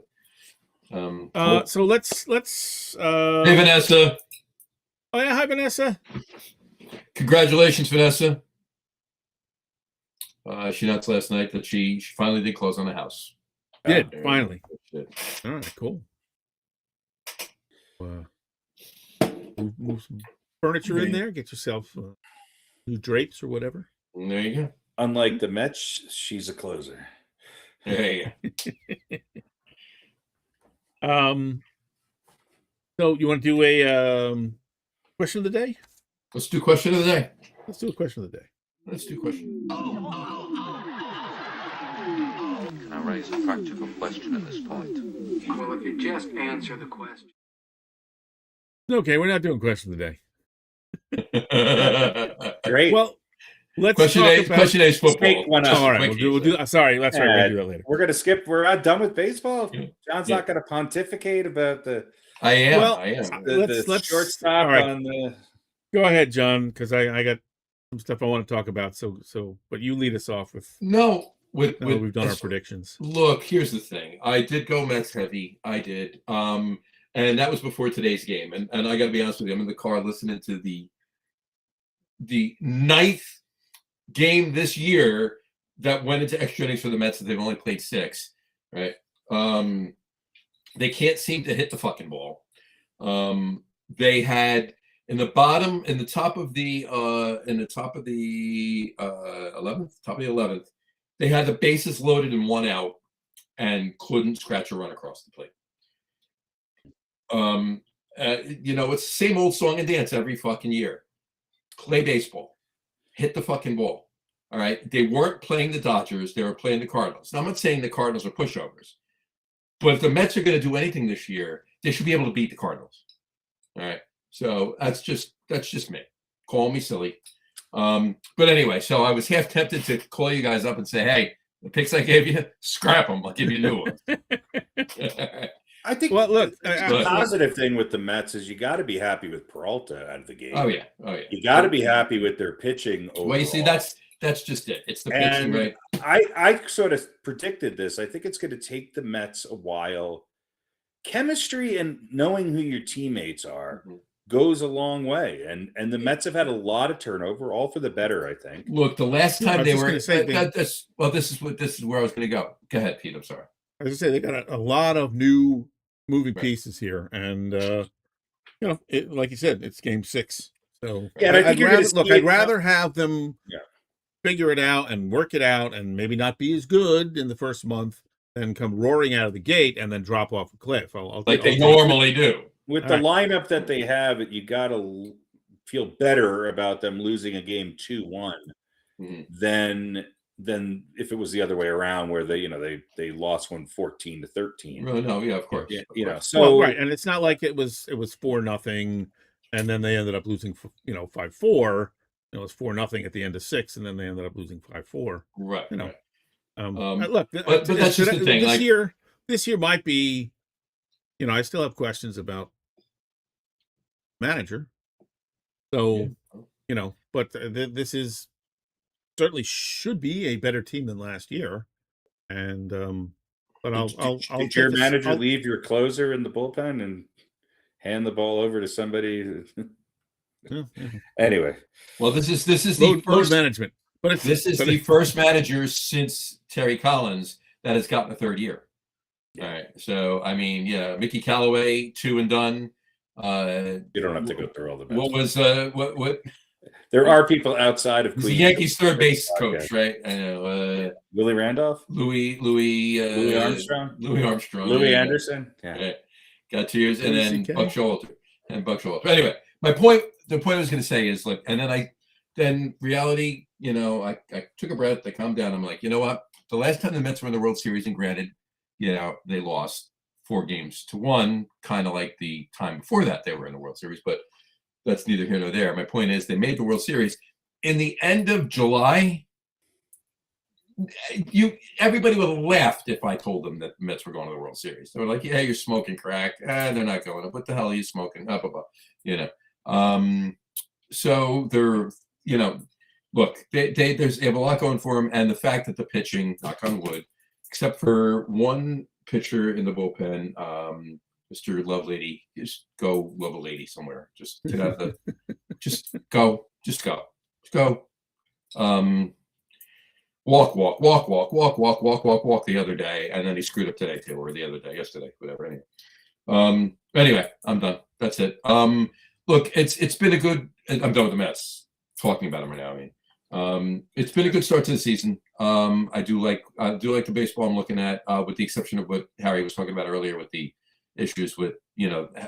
So let's hey, Vanessa. Oh yeah, hi Vanessa. Congratulations, Vanessa. She announced last night that she finally did close on the house. Finally. All right, cool. Move some furniture in there. Get yourself new drapes or whatever. There you go. Unlike the Mets, she's a closer. Yeah. So you want to do a question of the day? Let's do question of the day. Let's do a question of the day. Let's do question. Can I raise a practical question at this point? Well, if you just answer the question. Okay, we're not doing question of the day. Great. Well, let's question A is football. All right, we'll do. Sorry, that's right. We'll do that later. We're gonna skip. We're not done with baseball. John's not gonna pontificate about the. I am. The shortstop on the. Go ahead, John, because I got some stuff I want to talk about. So, but you lead us off with. We've done our predictions. Look, here's the thing. I did go Mets heavy. I did. And that was before today's game. And I got to be honest with you, I'm in the car listening to the 9th game this year that went into extra innings for the Mets that they've only played 6. Right? They can't seem to hit the fucking ball. They had in the top of the 11th, they had the bases loaded and 1 out and couldn't scratch a run across the plate. It's the same old song and dance every fucking year. Play baseball. Hit the fucking ball. All right. They weren't playing the Dodgers. They were playing the Cardinals. Now, I'm not saying the Cardinals are pushovers, but if the Mets are going to do anything this year, they should be able to beat the Cardinals. All right. So that's just me. Call me silly. But anyway, so I was half tempted to call you guys up and say, hey, the picks I gave you, scrap them. I'll give you new ones. I think the positive thing with the Mets is you got to be happy with Peralta out of the game. Oh yeah. You got to be happy with their pitching overall. Well, you see, that's just it. It's the pitching, right? I sort of predicted this. I think it's going to take the Mets a while. Chemistry and knowing who your teammates are goes a long way, and the Mets have had a lot of turnover, all for the better, I think. Look, the last time they were this is where I was going to go. Go ahead, Pete. I'm sorry. I was going to say they got a lot of new moving pieces here, and like you said, it's Game 6. So yeah, I'd rather have them figure it out and work it out, and maybe not be as good in the first month, than come roaring out of the gate and then drop off a cliff. Like they normally do. With the lineup that they have, you got to feel better about them losing a game 2-1 than if it was the other way around, where they lost one 14-13. Really? No, yeah, of course. Right, and it's not like it was 4-0, and then they ended up losing 5-4. It was 4-0 at the end of 6, and then they ended up losing 5-4. Right. Look, but that's just the thing. This year might be. I still have questions about manager. So, but this is certainly should be a better team than last year. And but I'll did your manager leave your closer in the bullpen and hand the ball over to somebody? Anyway, well, this is the first management, but this is the first manager since Terry Collins that has gotten a third year. All right. So, I mean, Mickey Callaway, 2 and done. You don't have to go through all the best. What was what? There are people outside of Cleveland. The Yankees third base coach, right? I know. Willie Randolph? Louis Armstrong? Louis Anderson? Yeah. Got 2 years. And then Buck Showalter. But anyway, the point I was going to say is, look, and then reality, I took a breath, I calmed down. I'm like, you know what? The last time the Mets were in the World Series, and granted, they lost 4-1, kind of like the time before that they were in the World Series, but that's neither here nor there. My point is, they made the World Series in the end of July. Everybody would have laughed if I told them that the Mets were going to the World Series. They were like, "Yeah, you're smoking crack. They're not going up. What the hell are you smoking?" Up above, So they're, look, they have a lot going for them, and the fact that the pitching, knock on wood, except for one pitcher in the bullpen, Mr. Lovelady, just go Lovelady somewhere. Just get out of the, just go. Walk the other day, and then he screwed up today too, or yesterday, whatever. Anyway, I'm done. That's it. Look, it's been a good. I'm done with the Mets. Talking about them right now. I mean, it's been a good start to the season. I do like the baseball I'm looking at, with the exception of what Harry was talking about earlier with the issues with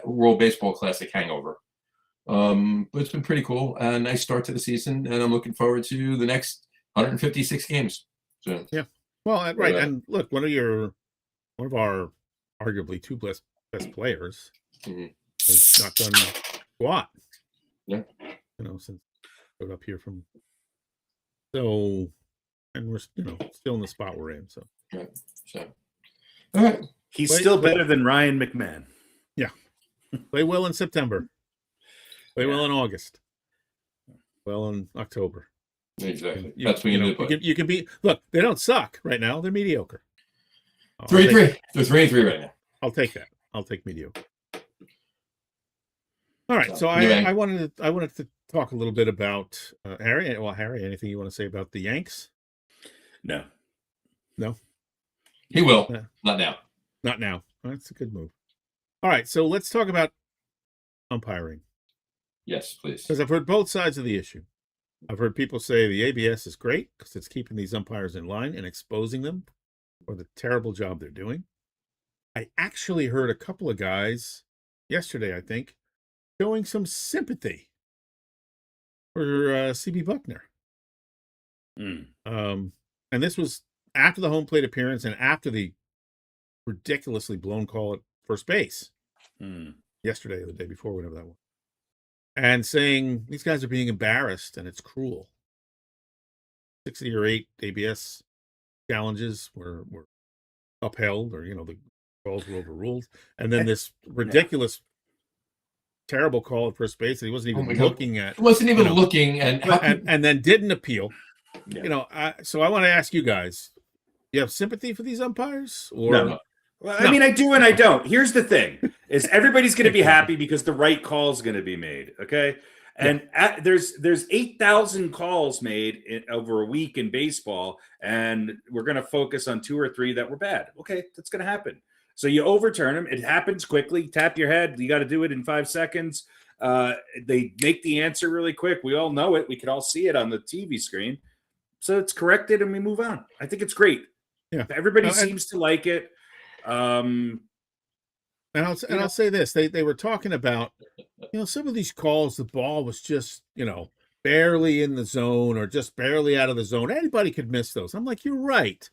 World Baseball Classic hangover. But it's been pretty cool. A nice start to the season, and I'm looking forward to the next 156 games. So yeah, well, right, and look, one of our arguably 2 best players has not done squat. Yeah, since showed up here from. So, and we're still in the spot we're in. So, right. So, all right, he's still better than Ryan McMahon. Yeah, play well in September. Play well in August. Well in October. Exactly. That's when you can be. Look, they don't suck right now. They're mediocre. 3-3. They're 3-3 right now. I'll take that. I'll take mediocre. All right. So anyway. I wanted to talk a little bit about Harry. Well, Harry, anything you want to say about the Yanks? No. He will. Not now. Not now. That's a good move. All right. So let's talk about umpiring. Yes, please. Because I've heard both sides of the issue. I've heard people say the ABS is great because it's keeping these umpires in line and exposing them for the terrible job they're doing. I actually heard a couple of guys yesterday, I think, showing some sympathy for CB Buckner. And this was after the home plate appearance and after the ridiculously blown call at first base yesterday or the day before, whatever that was. And saying these guys are being embarrassed and it's cruel. 60 or 8 ABS challenges were upheld, or the calls were overruled, and then this ridiculous, terrible call at first base that he wasn't even looking at. Wasn't even looking, and then didn't appeal. Yeah. So I want to ask you guys: you have sympathy for these umpires, or no? Well, I mean, I do and I don't. Here's the thing: is everybody's going to be happy because the right call is going to be made. Okay. And there's 8,000 calls made over a week in baseball, and we're going to focus on 2 or 3 that were bad. Okay, that's going to happen. So you overturn them. It happens quickly. Tap your head. You got to do it in 5 seconds. They make the answer really quick. We all know it. We can all see it on the TV screen. So it's corrected, and we move on. I think it's great. Yeah, everybody seems to like it. And I'll say this: they were talking about, some of these calls, the ball was just, barely in the zone or just barely out of the zone. Anybody could miss those. I'm like, you're right.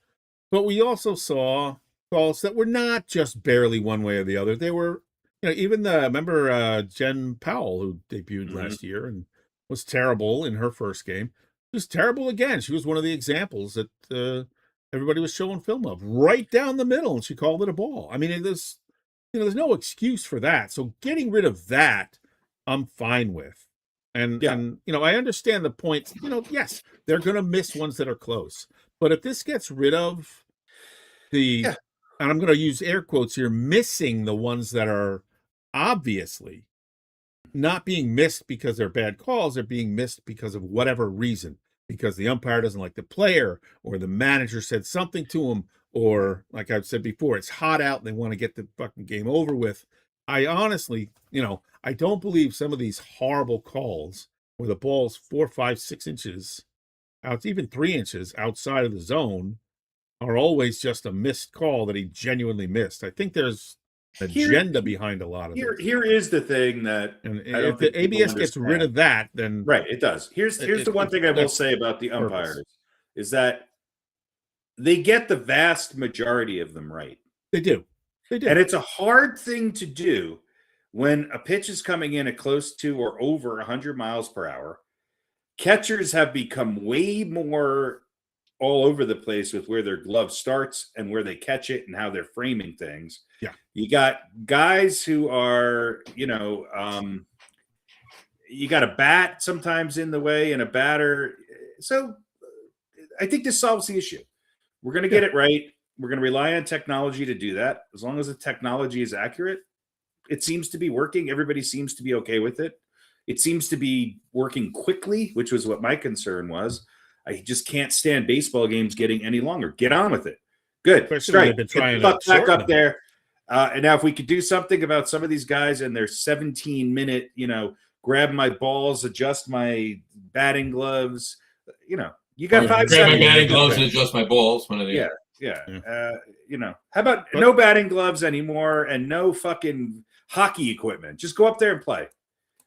But we also saw calls that were not just barely one way or the other. They were, even remember Jen Powell, who debuted last year and was terrible in her first game. She was terrible again. She was one of the examples that everybody was showing film of, right down the middle, and she called it a ball. I mean, there's no excuse for that. So getting rid of that, I'm fine with. And I understand the point. Yes, they're going to miss ones that are close. But if this gets rid of and I'm going to use air quotes here, missing the ones that are obviously not being missed because they're bad calls, they're being missed because of whatever reason, because the umpire doesn't like the player, or the manager said something to him, or like I've said before, it's hot out and they want to get the fucking game over with. I honestly, I don't believe some of these horrible calls where the ball's 4, 5, 6 inches out, even 3 inches outside of the zone, are always just a missed call that he genuinely missed. I think there's an agenda behind a lot of it. Here is the thing that, and if the ABS gets rid of that, then it does. Here's the one thing I will say about the umpires is that they get the vast majority of them right. They do. And it's a hard thing to do when a pitch is coming in at close to or over 100 miles per hour. Catchers have become way more all over the place with where their glove starts and where they catch it and how they're framing things. Yeah. You got guys who are, you got a bat sometimes in the way and a batter. So I think this solves the issue. We're going to get it right. We're going to rely on technology to do that. As long as the technology is accurate, it seems to be working. Everybody seems to be okay with it. It seems to be working quickly, which was what my concern was. I just can't stand baseball games getting any longer. Get on with it. Good. Strike. Get the buck back up there. And now if we could do something about some of these guys and their 17-minute, grab my balls, adjust my batting gloves, you got 5 seconds. Grab my batting gloves and adjust my balls. How about no batting gloves anymore and no fucking hockey equipment? Just go up there and play.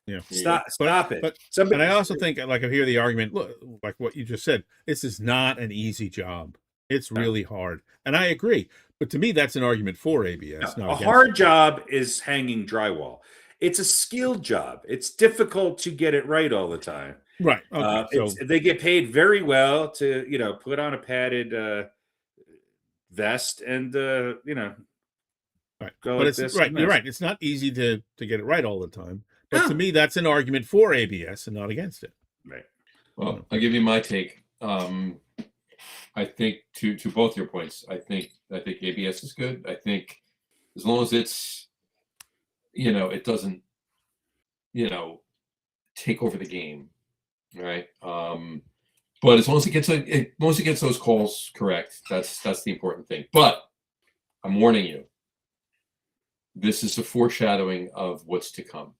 Yeah. Stop it. And I also think, I hear the argument, look, like what you just said, this is not an easy job. It's really hard. And I agree. But to me, that's an argument for ABS. A hard job is hanging drywall. It's a skilled job. It's difficult to get it right all the time. Right. Okay. They get paid very well to, put on a padded vest and, right. go but like this. Right. You're right. It's not easy to get it right all the time. But to me, that's an argument for ABS and not against it. Right. Well, I'll give you my take. I think to both your points, I think ABS is good. I think as long as it's, it doesn't, take over the game, right? But as long as it gets those calls correct, that's the important thing. But I'm warning you, this is a foreshadowing of what's to come.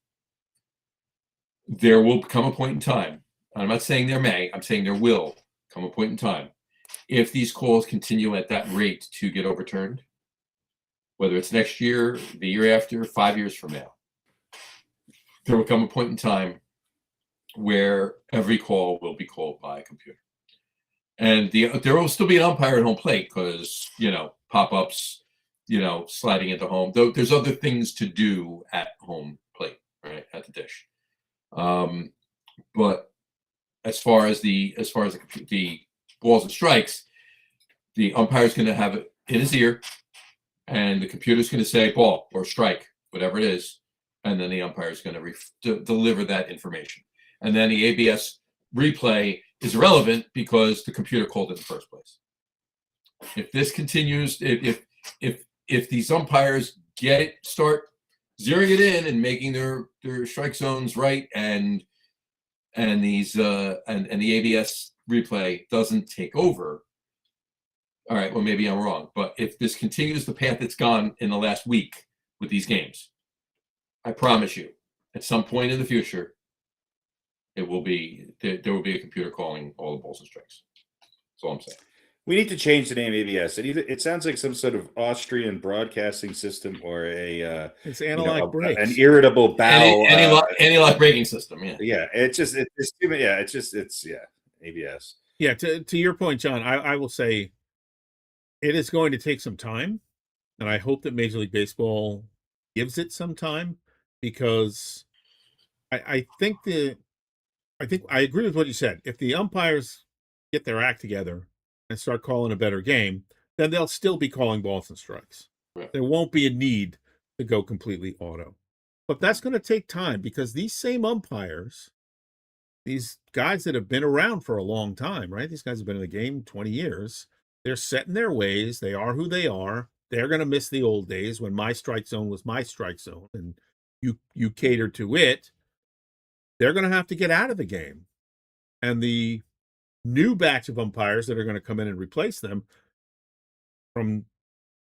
There will come a point in time. I'm not saying there may. I'm saying there will come a point in time. If these calls continue at that rate to get overturned, whether it's next year, the year after, 5 years from now, there will come a point in time where every call will be called by a computer. And there will still be an umpire at home plate because, pop-ups, sliding into home. Though there's other things to do at home plate, right, at the dish. But as far as the balls and strikes, the umpire is going to have it in his ear, and the computer is going to say ball or strike, whatever it is, and then the umpire is going to deliver that information. And then the ABS replay is irrelevant because the computer called it in the first place. If this continues, if these umpires start zeroing it in and making their strike zones right, and the ABS replay doesn't take over, all right, well, maybe I'm wrong. But if this continues the path it's gone in the last week with these games, I promise you, at some point in the future, there will be a computer calling all the balls and strikes. That's all I'm saying. We need to change the name ABS. It sounds like some sort of Austrian broadcasting system or it's analog brakes, an irritable bowel anti-lock braking system. Yeah. It's ABS. Yeah. To your point, John, I will say it is going to take some time, and I hope that Major League Baseball gives it some time, because I think I agree with what you said. If the umpires get their act together and start calling a better game, then they'll still be calling balls and strikes. Right. There won't be a need to go completely auto. But that's going to take time, because these same umpires, these guys that have been around for a long time, right? These guys have been in the game 20 years. They're set in their ways. They are who they are. They're going to miss the old days when my strike zone was my strike zone and you catered to it. They're going to have to get out of the game. And the new batch of umpires that are going to come in and replace them from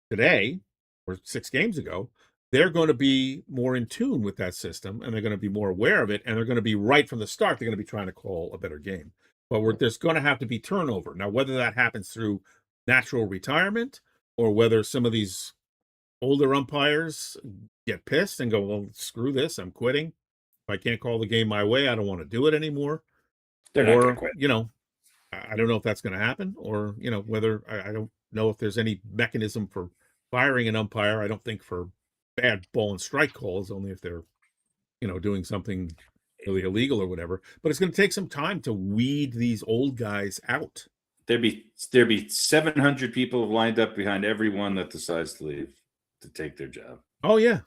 today or 6 games ago, they're going to be more in tune with that system, and they're going to be more aware of it, and they're going to be right from the start. They're going to be trying to call a better game. But there's going to have to be turnover. Now, whether that happens through natural retirement or whether some of these older umpires get pissed and go, well, screw this, I'm quitting. If I can't call the game my way, I don't want to do it anymore. They're not going to quit. I don't know if that's going to happen, or, whether I don't know if there's any mechanism for firing an umpire. I don't think for bad ball and strike calls, only if they're, doing something really illegal or whatever. But it's going to take some time to weed these old guys out. There'd be 700 people lined up behind everyone that decides to leave to take their job. Oh yeah,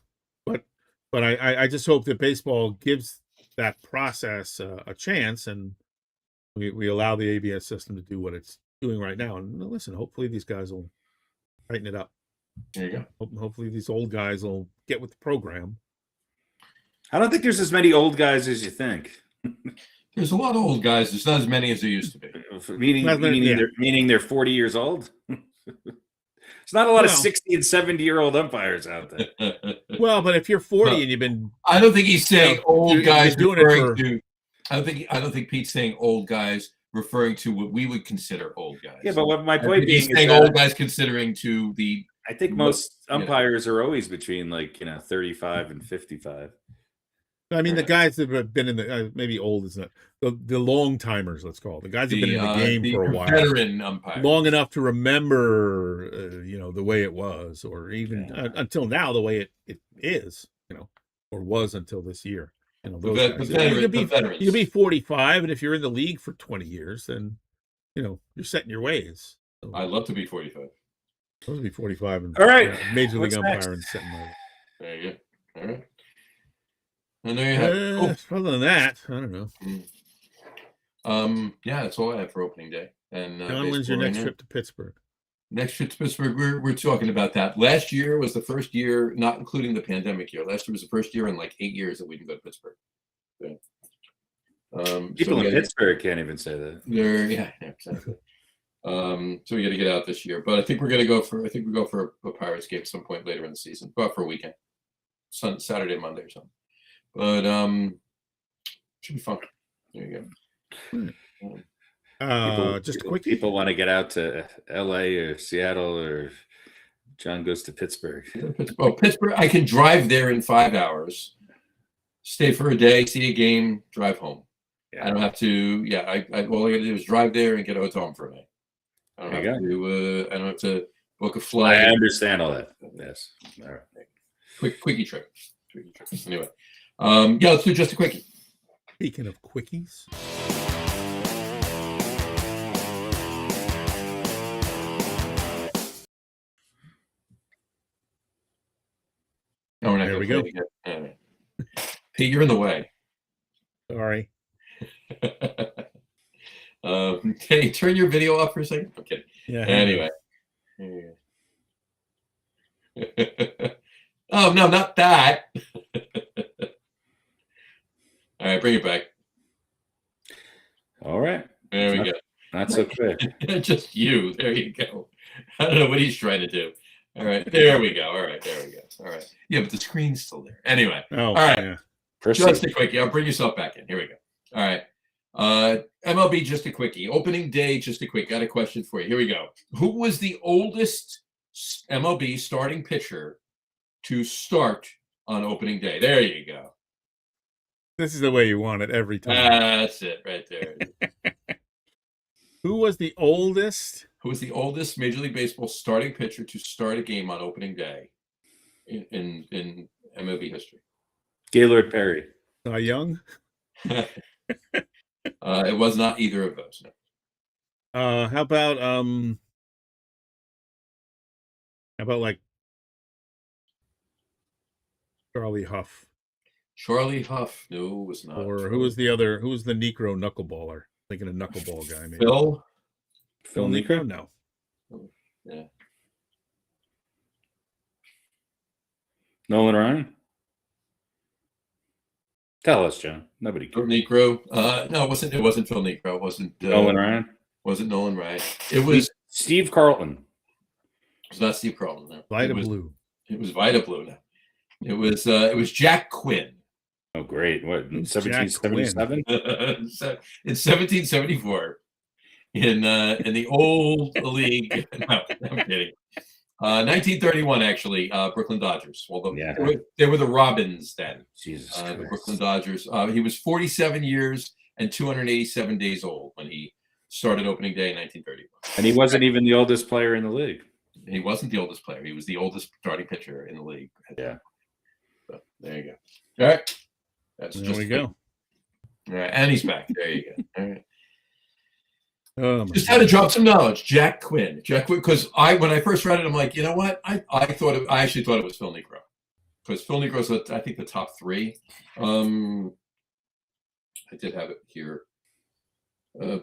but I just hope that baseball gives that process a chance, and we allow the ABS system to do what it's doing right now. And listen, hopefully these guys will tighten it up. There you go. Hopefully these old guys will get with the program. I don't think there's as many old guys as you think. There's a lot of old guys. There's not as many as there used to be. Meaning they're 40 years old. There's not a lot of 60 and 70-year-old umpires out there. Well, but if you're 40 and you've been, I don't think he's saying old guys doing referring to. I don't think Pete's saying old guys referring to what we would consider old guys. Yeah, but what my point being is saying old guys considering to the. I think most umpires are always between 35 and 55. I mean, the guys that have been in the maybe old is not the long timers. Let's call it the guys who've been in the game for a while, veteran umpires, long enough to remember, the way it was, or even until now the way it is, or was until this year. Those guys. You could be 45, and if you're in the league for 20 years, then you're set in your ways. So, I'd love to be 45. I'd love to be 45 and all right, major league umpire and set in my way. There you go. All right. And there you have it. Other than that, I don't know. Yeah, that's all I have for opening day. And John, when's your next trip to Pittsburgh? Next trip to Pittsburgh, we're talking about that. Last year was the first year, not including the pandemic year. Last year was the first year in 8 years that we didn't go to Pittsburgh. So, people in Pittsburgh can't even say that. Yeah, exactly. So we got to get out this year, but I think we're going to go for. I think we go for a Pirates game at some point later in the season. Go out for a weekend, Saturday, Monday, or something. But should be fun. There you go. Just quick. People want to get out to L.A. or Seattle, or John goes to Pittsburgh. Pittsburgh. I can drive there in 5 hours. stay for a day, see a game, drive home. Yeah. I don't have to. Yeah, all I got to do is drive there and get a hotel room for a night. I don't There have you to. I don't have to book a I flight. understand all that. Yes. All right. Quickie trip. Anyway, yeah, let's do just a quickie. Speaking of quickies. No, we're not There gonna we play go. it again. All right. Pete, you're in the way. Sorry. Can you turn your video off for a second? I'm kidding. Yeah. Anyway. Oh no, not that. All right, bring it back. All right. There we go. Not so quick. Just you. There you go. I don't know what he's trying to do. All right, there we go. All right, there we go. All right. Yeah, but the screen's still there. Anyway. Oh, all right. Yeah. Just a quickie. I'll bring yourself back in. Here we go. All right. MLB, just a quickie. Opening day, just a quick. Got a question for you. Here we go. Who was the oldest MLB starting pitcher to start on opening day? There you go. This is the way you want it every time. That's it right there. Who was the oldest? Who was the oldest Major League Baseball starting pitcher to start a game on opening day in MLB history? Gaylord Perry. Cy Young? It was not either of those. No. How about like Charlie Huff? Charlie Huff, no, was not. Or who was the other? Who was the Negro knuckleballer? Thinking of knuckleball guy, maybe. Phil Negro? No. Yeah. Nolan Ryan. Tell us, John. Nobody Phil cares. Negro. No, it wasn't. It wasn't Phil Negro. It wasn't Nolan Ryan. Wasn't Nolan Ryan. It was. Steve Carlton. It was not Steve Carlton. No. Vita Blue. It was Vita Blue. No. It was Jack Quinn. Oh, great. What, Who's 1777? In 1774. In the old league. No, I'm kidding. 1931, actually, Brooklyn Dodgers. Well, they were the Robins then. Jesus the Christ. Brooklyn Dodgers. He was 47 years and 287 days old when he started opening day in 1931. And he wasn't even the oldest player in the league. He wasn't the oldest player. He was the oldest starting pitcher in the league. Yeah. So, there you go. All right. That's There we go. All right, and he's back. There you go. All right. Just had to drop some knowledge. Jack Quinn, because when I first read it, I'm like, you know what? I actually thought it was Phil Negro, because Phil Negro's I think the top three. I did have it here. Phil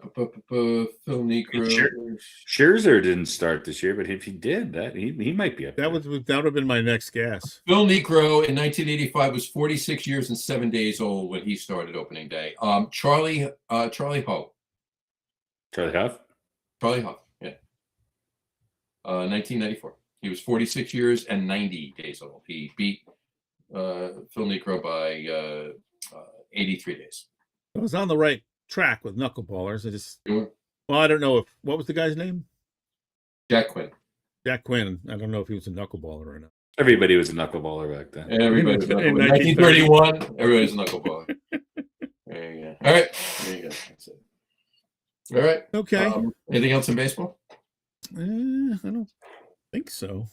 Negro. Scherzer didn't start this year, but if he did, he might be up there. That would have been my next guess. Phil Negro in 1985 was 46 years and 7 days old when he started opening day. Charlie Huff. Charlie Huff? Charlie Huff, yeah. 1994. He was 46 years and 90 days old. He beat Phil Negro by 83 days. I was on the right track with knuckleballers. I don't know what was the guy's name? Jack Quinn. Jack Quinn. I don't know if he was a knuckleballer or not. Everybody was a knuckleballer back then. Everybody was a knuckleballer. 1931, everybody was a knuckleballer. There you go. All right. There you go. That's it. All right. Okay. Anything else in baseball? I don't think so.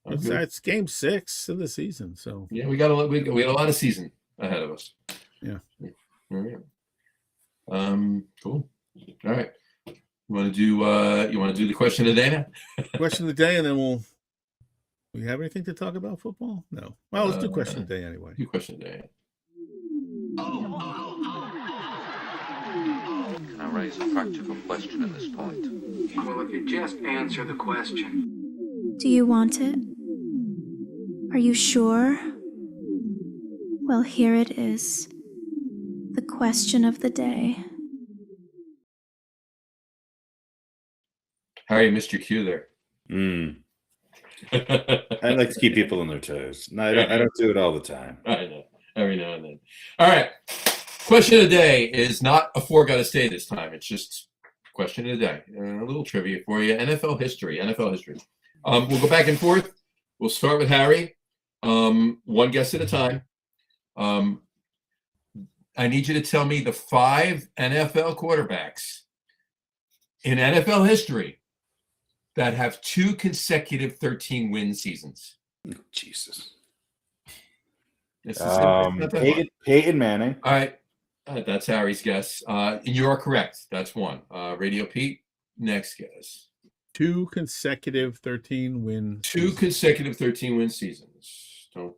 It's game 6 of the season, so yeah, we had a lot of season ahead of us. Yeah. All right. Cool. All right. You want to do the question of the day now? Question of the day, and then we have anything to talk about football? No. Well, let's do question of the day anyway. Do question of the day. Can I raise a practical question at this point? Well, if you just answer the question. Do you want it? Are you sure? Well, here it is. The question of the day. Harry, missed your cue there. I like to keep people on their toes. No, I don't do it all the time. I know. Every now and then. All right. Question of the day is not a four gotta stay this time. It's just question of the day. A little trivia for you. NFL history. We'll go back and forth. We'll start with Harry. One guess at a time. I need you to tell me the 5 NFL quarterbacks in NFL history that have 2 consecutive 13-win seasons. Jesus. Peyton Manning. All right. That's Harry's guess. You're correct. That's one. RadioPete, next guess. 2 consecutive 13-win. 2 consecutive 13-win seasons. Don't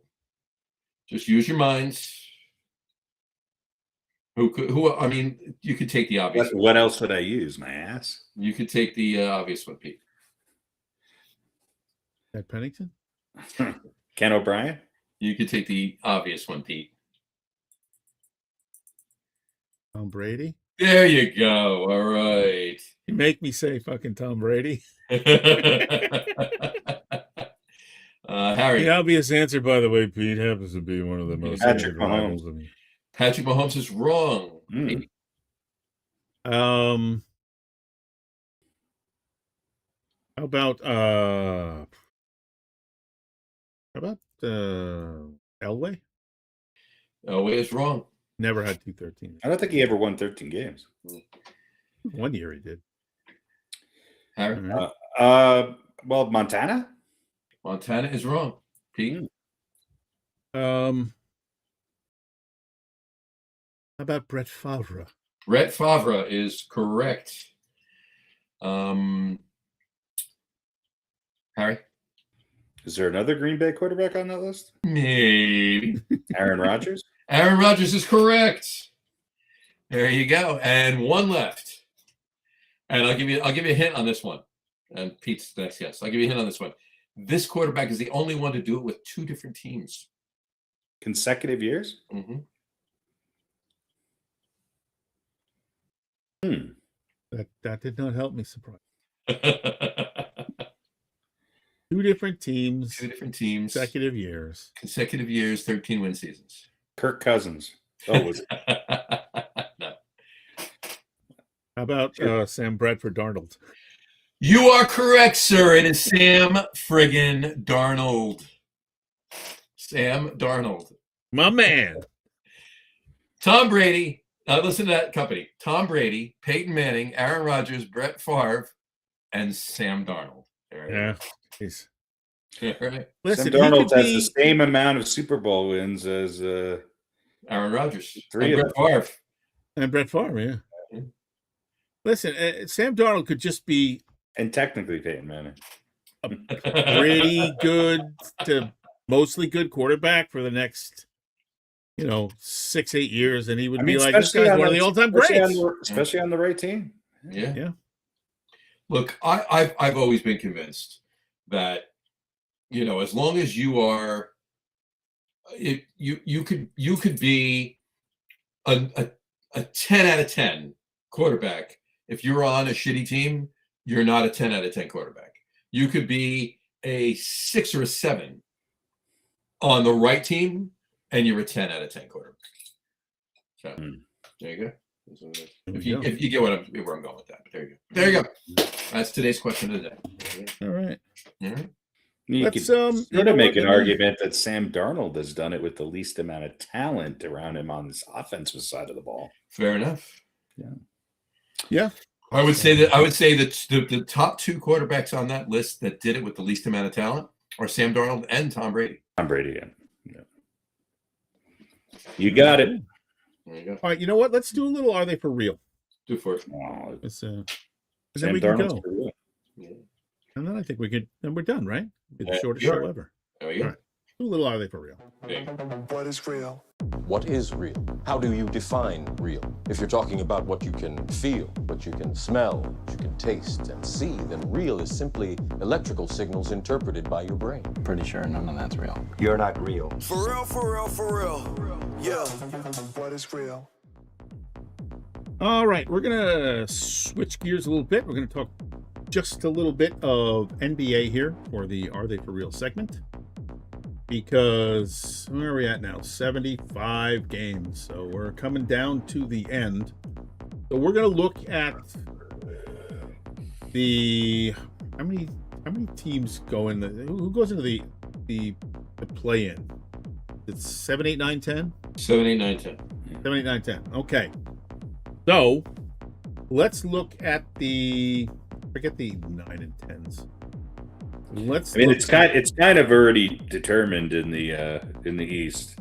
just use your minds. Who? I mean, you could take the obvious. What else would I use? My ass. You could take the obvious one, Pete. Ted Pennington? Ken O'Brien? You could take the obvious one, Pete. Tom Brady? There you go. All right. You make me say fucking Tom Brady. Harry. The obvious answer, by the way, Pete, happens to be one of the most Patrick Mahomes. Patrick Mahomes is wrong. How about Elway? Elway is wrong. Never had 213. I don't think he ever won 13 games. 1 year he did. Harry? Well, Montana? Montana is wrong. Pete? How about Brett Favre? Brett Favre is correct. Harry? Is there another Green Bay quarterback on that list? Maybe. Aaron Rodgers? Aaron Rodgers is correct. There you go. And one left. And I'll give you a hint on this one. And Pete's next guess. I'll give you a hint on this one. This quarterback is the only one to do it with 2 different teams. Consecutive years? Mm-hmm. That did not help me, surprise. 2 different teams. 2 different teams. Consecutive years. Consecutive years, 13-win seasons. Kirk Cousins. Oh, was it? No. How about Sam Bradford Darnold? You are correct, sir. It is Sam friggin' Darnold. Sam Darnold. My man. Tom Brady. Listen to that company. Tom Brady, Peyton Manning, Aaron Rodgers, Brett Favre, and Sam Darnold. Yeah. Jeez. Right. Listen, Sam Darnold has the same amount of Super Bowl wins as Aaron Rodgers. 3 and Brett Favre. And Brett Favre, yeah. Listen, Sam Darnold could just be and technically Peyton Manning. a pretty good to mostly good quarterback for the next, 6-8 years, and he would be like, this guy's one of the all-time greats. Especially on the right team. Yeah. Look, I've always been convinced that, as long as you are, you could be a 10 out of 10 quarterback. If you're on a shitty team, you're not a 10 out of 10 quarterback. You could be a 6 or a 7 on the right team, and you're a 10 out of 10 quarterback. So there you go. If you get where I'm going with that, but there you go. That's today's question of the day. All right. You could sort of make an argument that Sam Darnold has done it with the least amount of talent around him on this offensive side of the ball. Fair enough. Yeah. I would say that the top 2 quarterbacks on that list that did it with the least amount of talent are Sam Darnold and Tom Brady. Tom Brady, yeah. You got it. There you go. All right, you know what? Let's do a little Are They For Real? Do for it. Then Sam we can Darnold's go. for real. And then I think then we're done, right? It's the shortest sure. show ever. There we go. All right. Do a little Are They For Real? What is real? What is real? How do you define real? If you're talking about what you can feel, what you can smell, what you can taste and see, then real is simply electrical signals interpreted by your brain. Pretty sure none of that's real. You're not real. For real, for real, for real. Yeah. What is real? All right, we're going to switch gears a little bit. We're going to talk just a little bit of NBA here for the Are They For Real segment. Because where are we at now? 75 games. So we're coming down to the end. So we're going to look at the how many teams go in who goes into the play-in? It's 7, 8, 9, 10? 7, 8, 9, 10. 7, 8, 9, 10. Okay. So let's look at forget the 9 and 10s. I mean, it's kind of already determined in the East.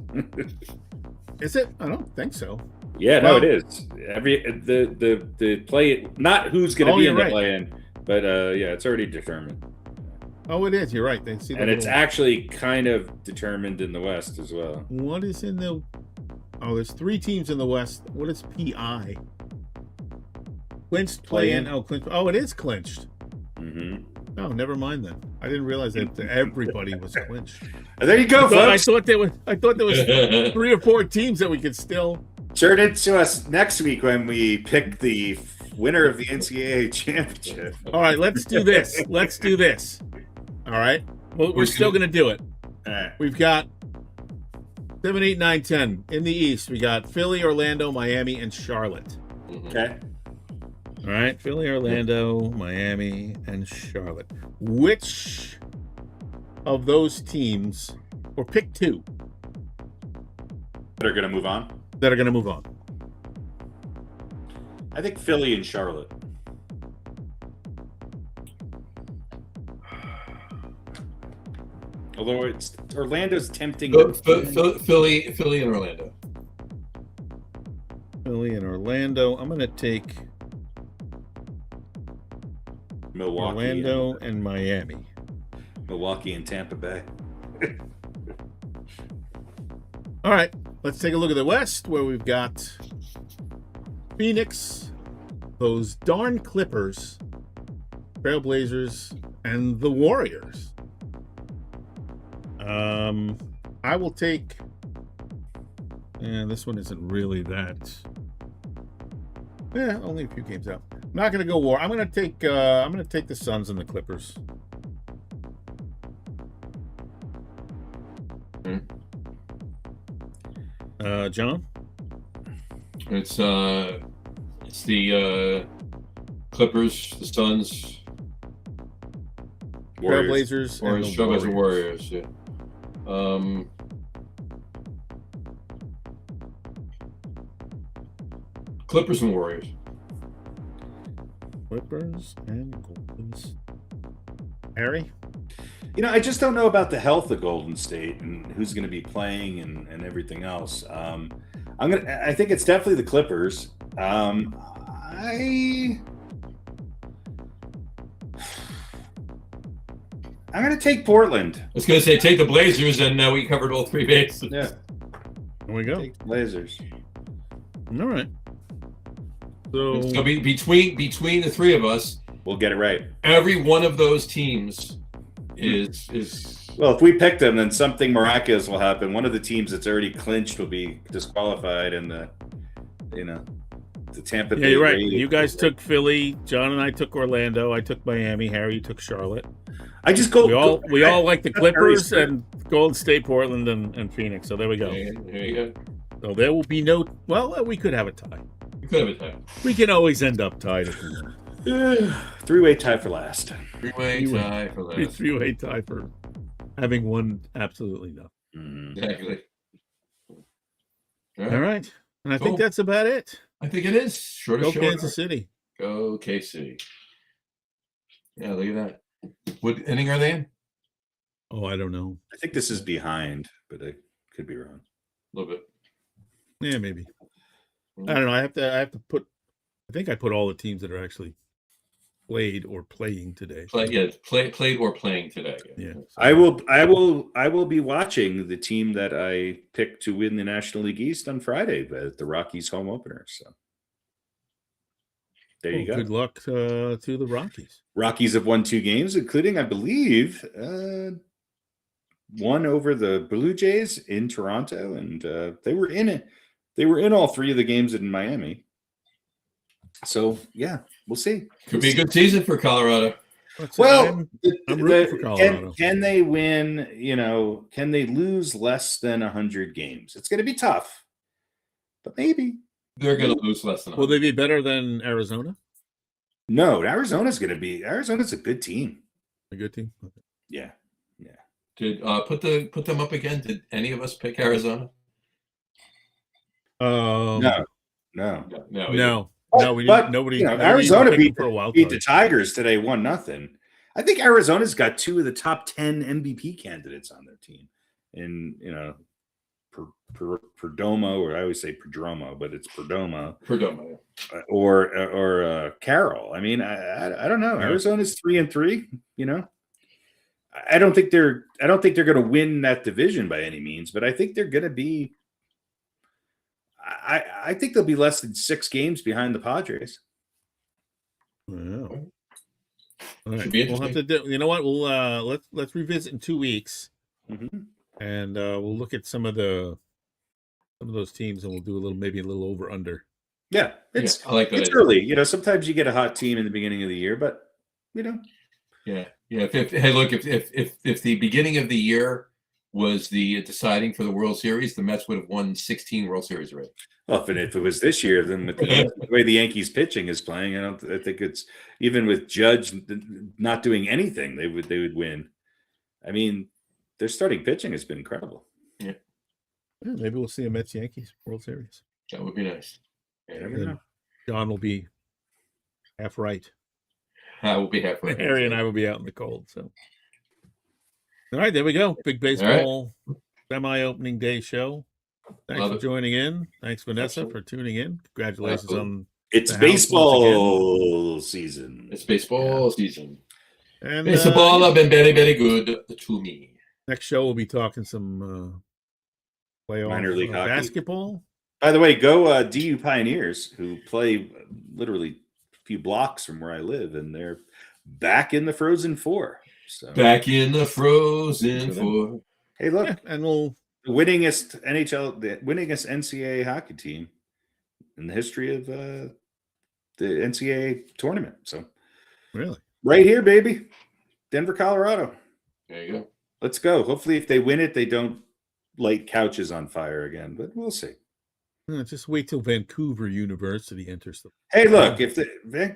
Is it? I don't think so. Yeah, no, it is. The play, not who's going to be in the play-in, but yeah, it's already determined. Oh, it is. You're right. It's actually kind of determined in the West as well. What is in the? Oh, there's 3 teams in the West. What is PI? Clinched play-in. Oh, clinched. Oh, it is clinched. Mm-hmm. Oh, never mind then. I didn't realize that everybody was clinched. There you go, folks. I thought there was 3 or 4 teams that we could still turn it to us next week when we pick the winner of the NCAA championship. All right, let's do this. All right. Well, we're still going to do it. All right. We've got 7, 8, 9, 10. In the East, we got Philly, Orlando, Miami, and Charlotte. Okay. All right. Philly, Orlando, Miami, and Charlotte. Which of those teams, or pick 2 that are going to move on? I think Philly and Charlotte. Although Orlando's tempting. Philly and Orlando. Philly and Orlando. I'm going to take Milwaukee, Orlando and Miami. Milwaukee and Tampa Bay. All right, let's take a look at the West, where we've got Phoenix, those darn Clippers, Trailblazers, and the Warriors. I will take. And this one isn't really that. Yeah, only a few games out. I'm not going to go war. I'm going to take the Suns and the Clippers. John? It's the Clippers, the Suns, Trailblazers, and the Warriors. Yeah. Clippers and Warriors. Clippers and Golden State. Harry? I just don't know about the health of Golden State and who's going to be playing and everything else. I think it's definitely the Clippers. I'm going to take Portland. I was going to say take the Blazers, and we covered all 3 bases. Yeah. There we go. Take the Blazers. All right. So between the 3 of us, we'll get it right. Every one of those teams is well. If we pick them, then something miraculous will happen. One of the teams that's already clinched will be disqualified, and the Tampa Bay. Yeah, you're right. You guys took Philly. John and I took Orlando. I took Miami. Harry, you took Charlotte. I just go. We all like the Clippers and Golden State, Portland, and Phoenix. So there we go. There you go. So there will be no. Well, we could have a tie. We could have a tie. We can always end up tied if we want. 3-way tie for last. Three-way tie for last. Three-way tie for having won absolutely nothing. Exactly. All right. And I think that's about it. I think it is. Short. Kansas City. Go KC. Yeah, look at that. What inning are they in? Oh, I don't know. I think this is behind, but I could be wrong. A little bit. Yeah, maybe. I don't know. I have to put. I think I put all the teams that are actually played or playing today. Played or playing today. Yeah. I will be watching the team that I picked to win the National League East on Friday, the Rockies home opener. So there you go. Good luck to the Rockies. Rockies have won 2 games, including, I believe, one over the Blue Jays in Toronto, and they were in it. They were in all 3 of the games in Miami. So yeah, we'll see. Could be a good season for Colorado. Well, I'm rooting for Colorado. Can they win? Can they lose less than 100 games? It's going to be tough, but maybe they're going to lose less than 100. Will they be better than Arizona? No, Arizona's a good team. A good team. Yeah. Did put them up again? Did any of us pick Arizona? No. We didn't. Nobody. Arizona beat for a while. Beat the Tigers today, 1-0. I think Arizona's got 2 of the top 10 MVP candidates on their team, and Perdomo, or I always say Perdomo, but it's Perdomo, or Carroll. I mean, I don't know. Arizona's 3-3. I don't think they're going to win that division by any means, but I think they're going to be. I think they'll be less than 6 games behind the Padres. Wow. All right. We'll have to do. You know what? We'll let's revisit in 2 weeks, and we'll look at some of those teams, and we'll do maybe a little over under. Yeah, I like that. It's early. Sometimes you get a hot team in the beginning of the year, but Yeah. If the beginning of the year was the deciding for the World Series, the Mets would have won 16 World Series already. Well, if it was this year, then with the way the Yankees pitching is playing, I think it's even with Judge not doing anything, they would win. I mean, their starting pitching has been incredible. Yeah. Maybe we'll see a Mets Yankees World Series. That would be nice. John will be half right. I will be half right. Harry and I will be out in the cold. So, all right, there we go. Big baseball semi-opening day show. Thanks for joining in. Thanks, Vanessa, for tuning in. Congratulations on it's baseball season. It's baseball season. And baseball have been very, very good to me. Next show we'll be talking some playoff minor league hockey. Basketball. By the way, go DU Pioneers, who play literally a few blocks from where I live, and they're back in the Frozen Four. So. Back in the Frozen Four. Hey, look, and we'll. The winningest NCAA hockey team in the history of the NCAA tournament. So, really, right here, baby, Denver, Colorado. There you go. Let's go. Hopefully, if they win it, they don't light couches on fire again. But we'll see. Just wait till Vancouver University enters the. Hey, look, if the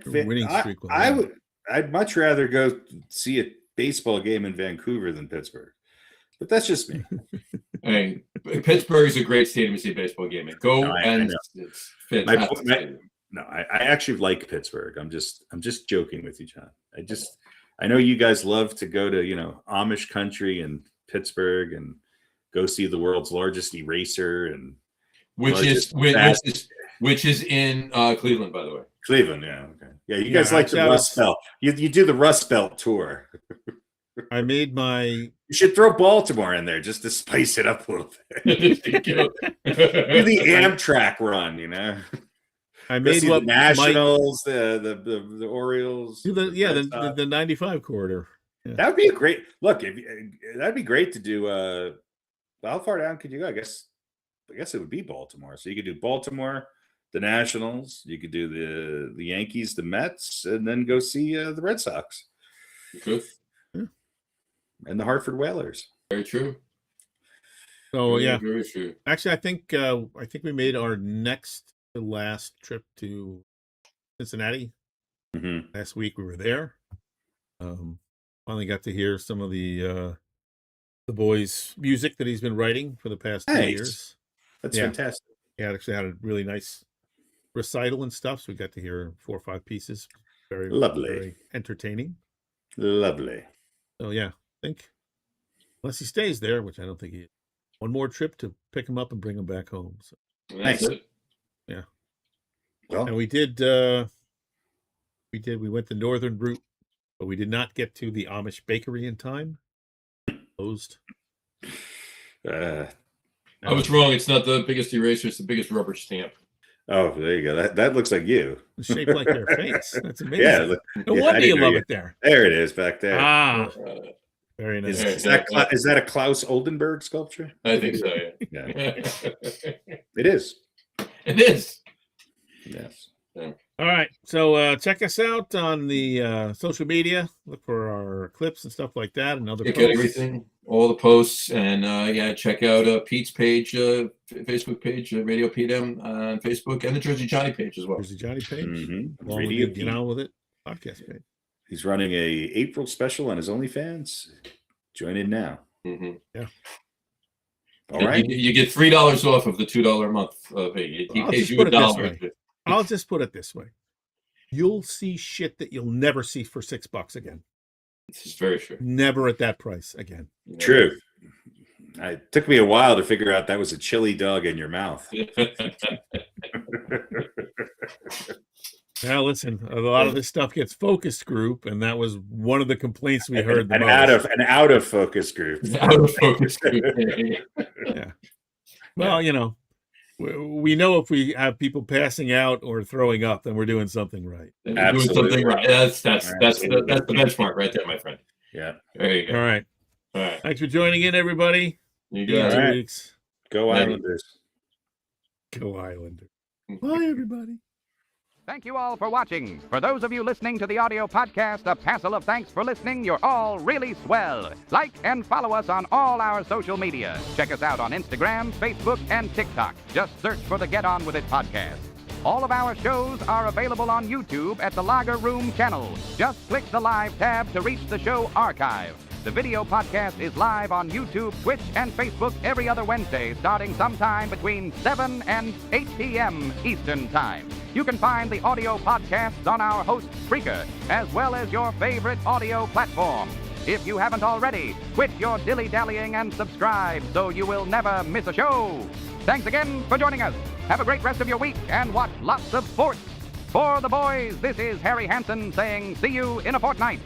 winning streak, I'd much rather go see a baseball game in Vancouver than Pittsburgh. But that's just me. Hey, Pittsburgh is a great stadium to see a baseball game in. It's fantastic. I actually like Pittsburgh. I'm just joking with you, John. I know you guys love to go to Amish country and Pittsburgh and go see the world's largest eraser and which is in Cleveland, by the way. Cleveland, yeah, okay, yeah. You guys like the Rust Belt. You do the Rust Belt tour. I made my. You should throw Baltimore in there just to spice it up a little bit. Do the Amtrak run, I made the Nationals, the Orioles. The 95 corridor. Yeah. That would be a great look. That'd be great to do. How far down could you go? I guess it would be Baltimore. So you could do Baltimore, the Nationals. You could do the Yankees, the Mets, and then go see the Red Sox. Good. And the Hartford Whalers. Very true. So very true. Actually, I think we made our next to last trip to Cincinnati. Last week we were there. Finally got to hear some of the boy's music that he's been writing for the past 2 years. That's fantastic. Yeah, actually had a really nice recital and stuff. So we got to hear 4 or 5 pieces. Very lovely, very entertaining. Lovely. So yeah. Think unless he stays there, which I don't think he is. One more trip to pick him up and bring him back home. So nice. Yeah. Well, and we went the northern route, but we did not get to the Amish bakery in time. Closed. I was wrong. It's not the biggest eraser, it's the biggest rubber stamp. Oh, there you go. That looks like you. It's shaped like their face. That's amazing. Yeah. No wonder you love it there. There it is back there. Ah. Very nice. Is that a Klaus Oldenburg sculpture? I think so, yeah. It is. It is. Yes. Yeah. All right. So check us out on the social media. Look for our clips and stuff like that and other Check posts. out everything, all the posts, and check out Pete's page, Facebook page, RadioPete on Facebook, and the Jersey Johnny page as well. Jersey Johnny page. Mm-hmm. Radio Get On With It podcast page. He's running a April special on his OnlyFans. Join in now. Mm-hmm. Yeah. All right. You get $3 off of the $2 a month fee. He pays you $1. I'll just put it this way. You'll see shit that you'll never see for $6 again. This is very true. Never at that price again. True. It took me a while to figure out that was a chili dog in your mouth. Now, listen, a lot of this stuff gets focus group, and that was one of the complaints we heard the most. Out of focus group. Out of focus group. Yeah. Well, you know, we know if we have people passing out or throwing up, then we're doing something right. Doing something right. That's the benchmark right there, my friend. Yeah. There you go. All right. All right. Thanks for joining in, everybody. You got it. 2 weeks. Go Islanders. Go Islanders. Bye, everybody. Thank you all for watching. For those of you listening to the audio podcast, a passel of thanks for listening. You're all really swell. Like and follow us on all our social media. Check us out on Instagram, Facebook, and TikTok. Just search for the Get On With It podcast. All of our shows are available on YouTube at the Lager Room channel. Just click the live tab to reach the show archive. The video podcast is live on YouTube, Twitch, and Facebook every other Wednesday, starting sometime between 7 and 8 p.m. Eastern Time. You can find the audio podcasts on our host, Spreaker, as well as your favorite audio platform. If you haven't already, quit your dilly-dallying and subscribe so you will never miss a show. Thanks again for joining us. Have a great rest of your week and watch lots of sports. For the boys, this is Harry Hansen saying see you in a fortnight.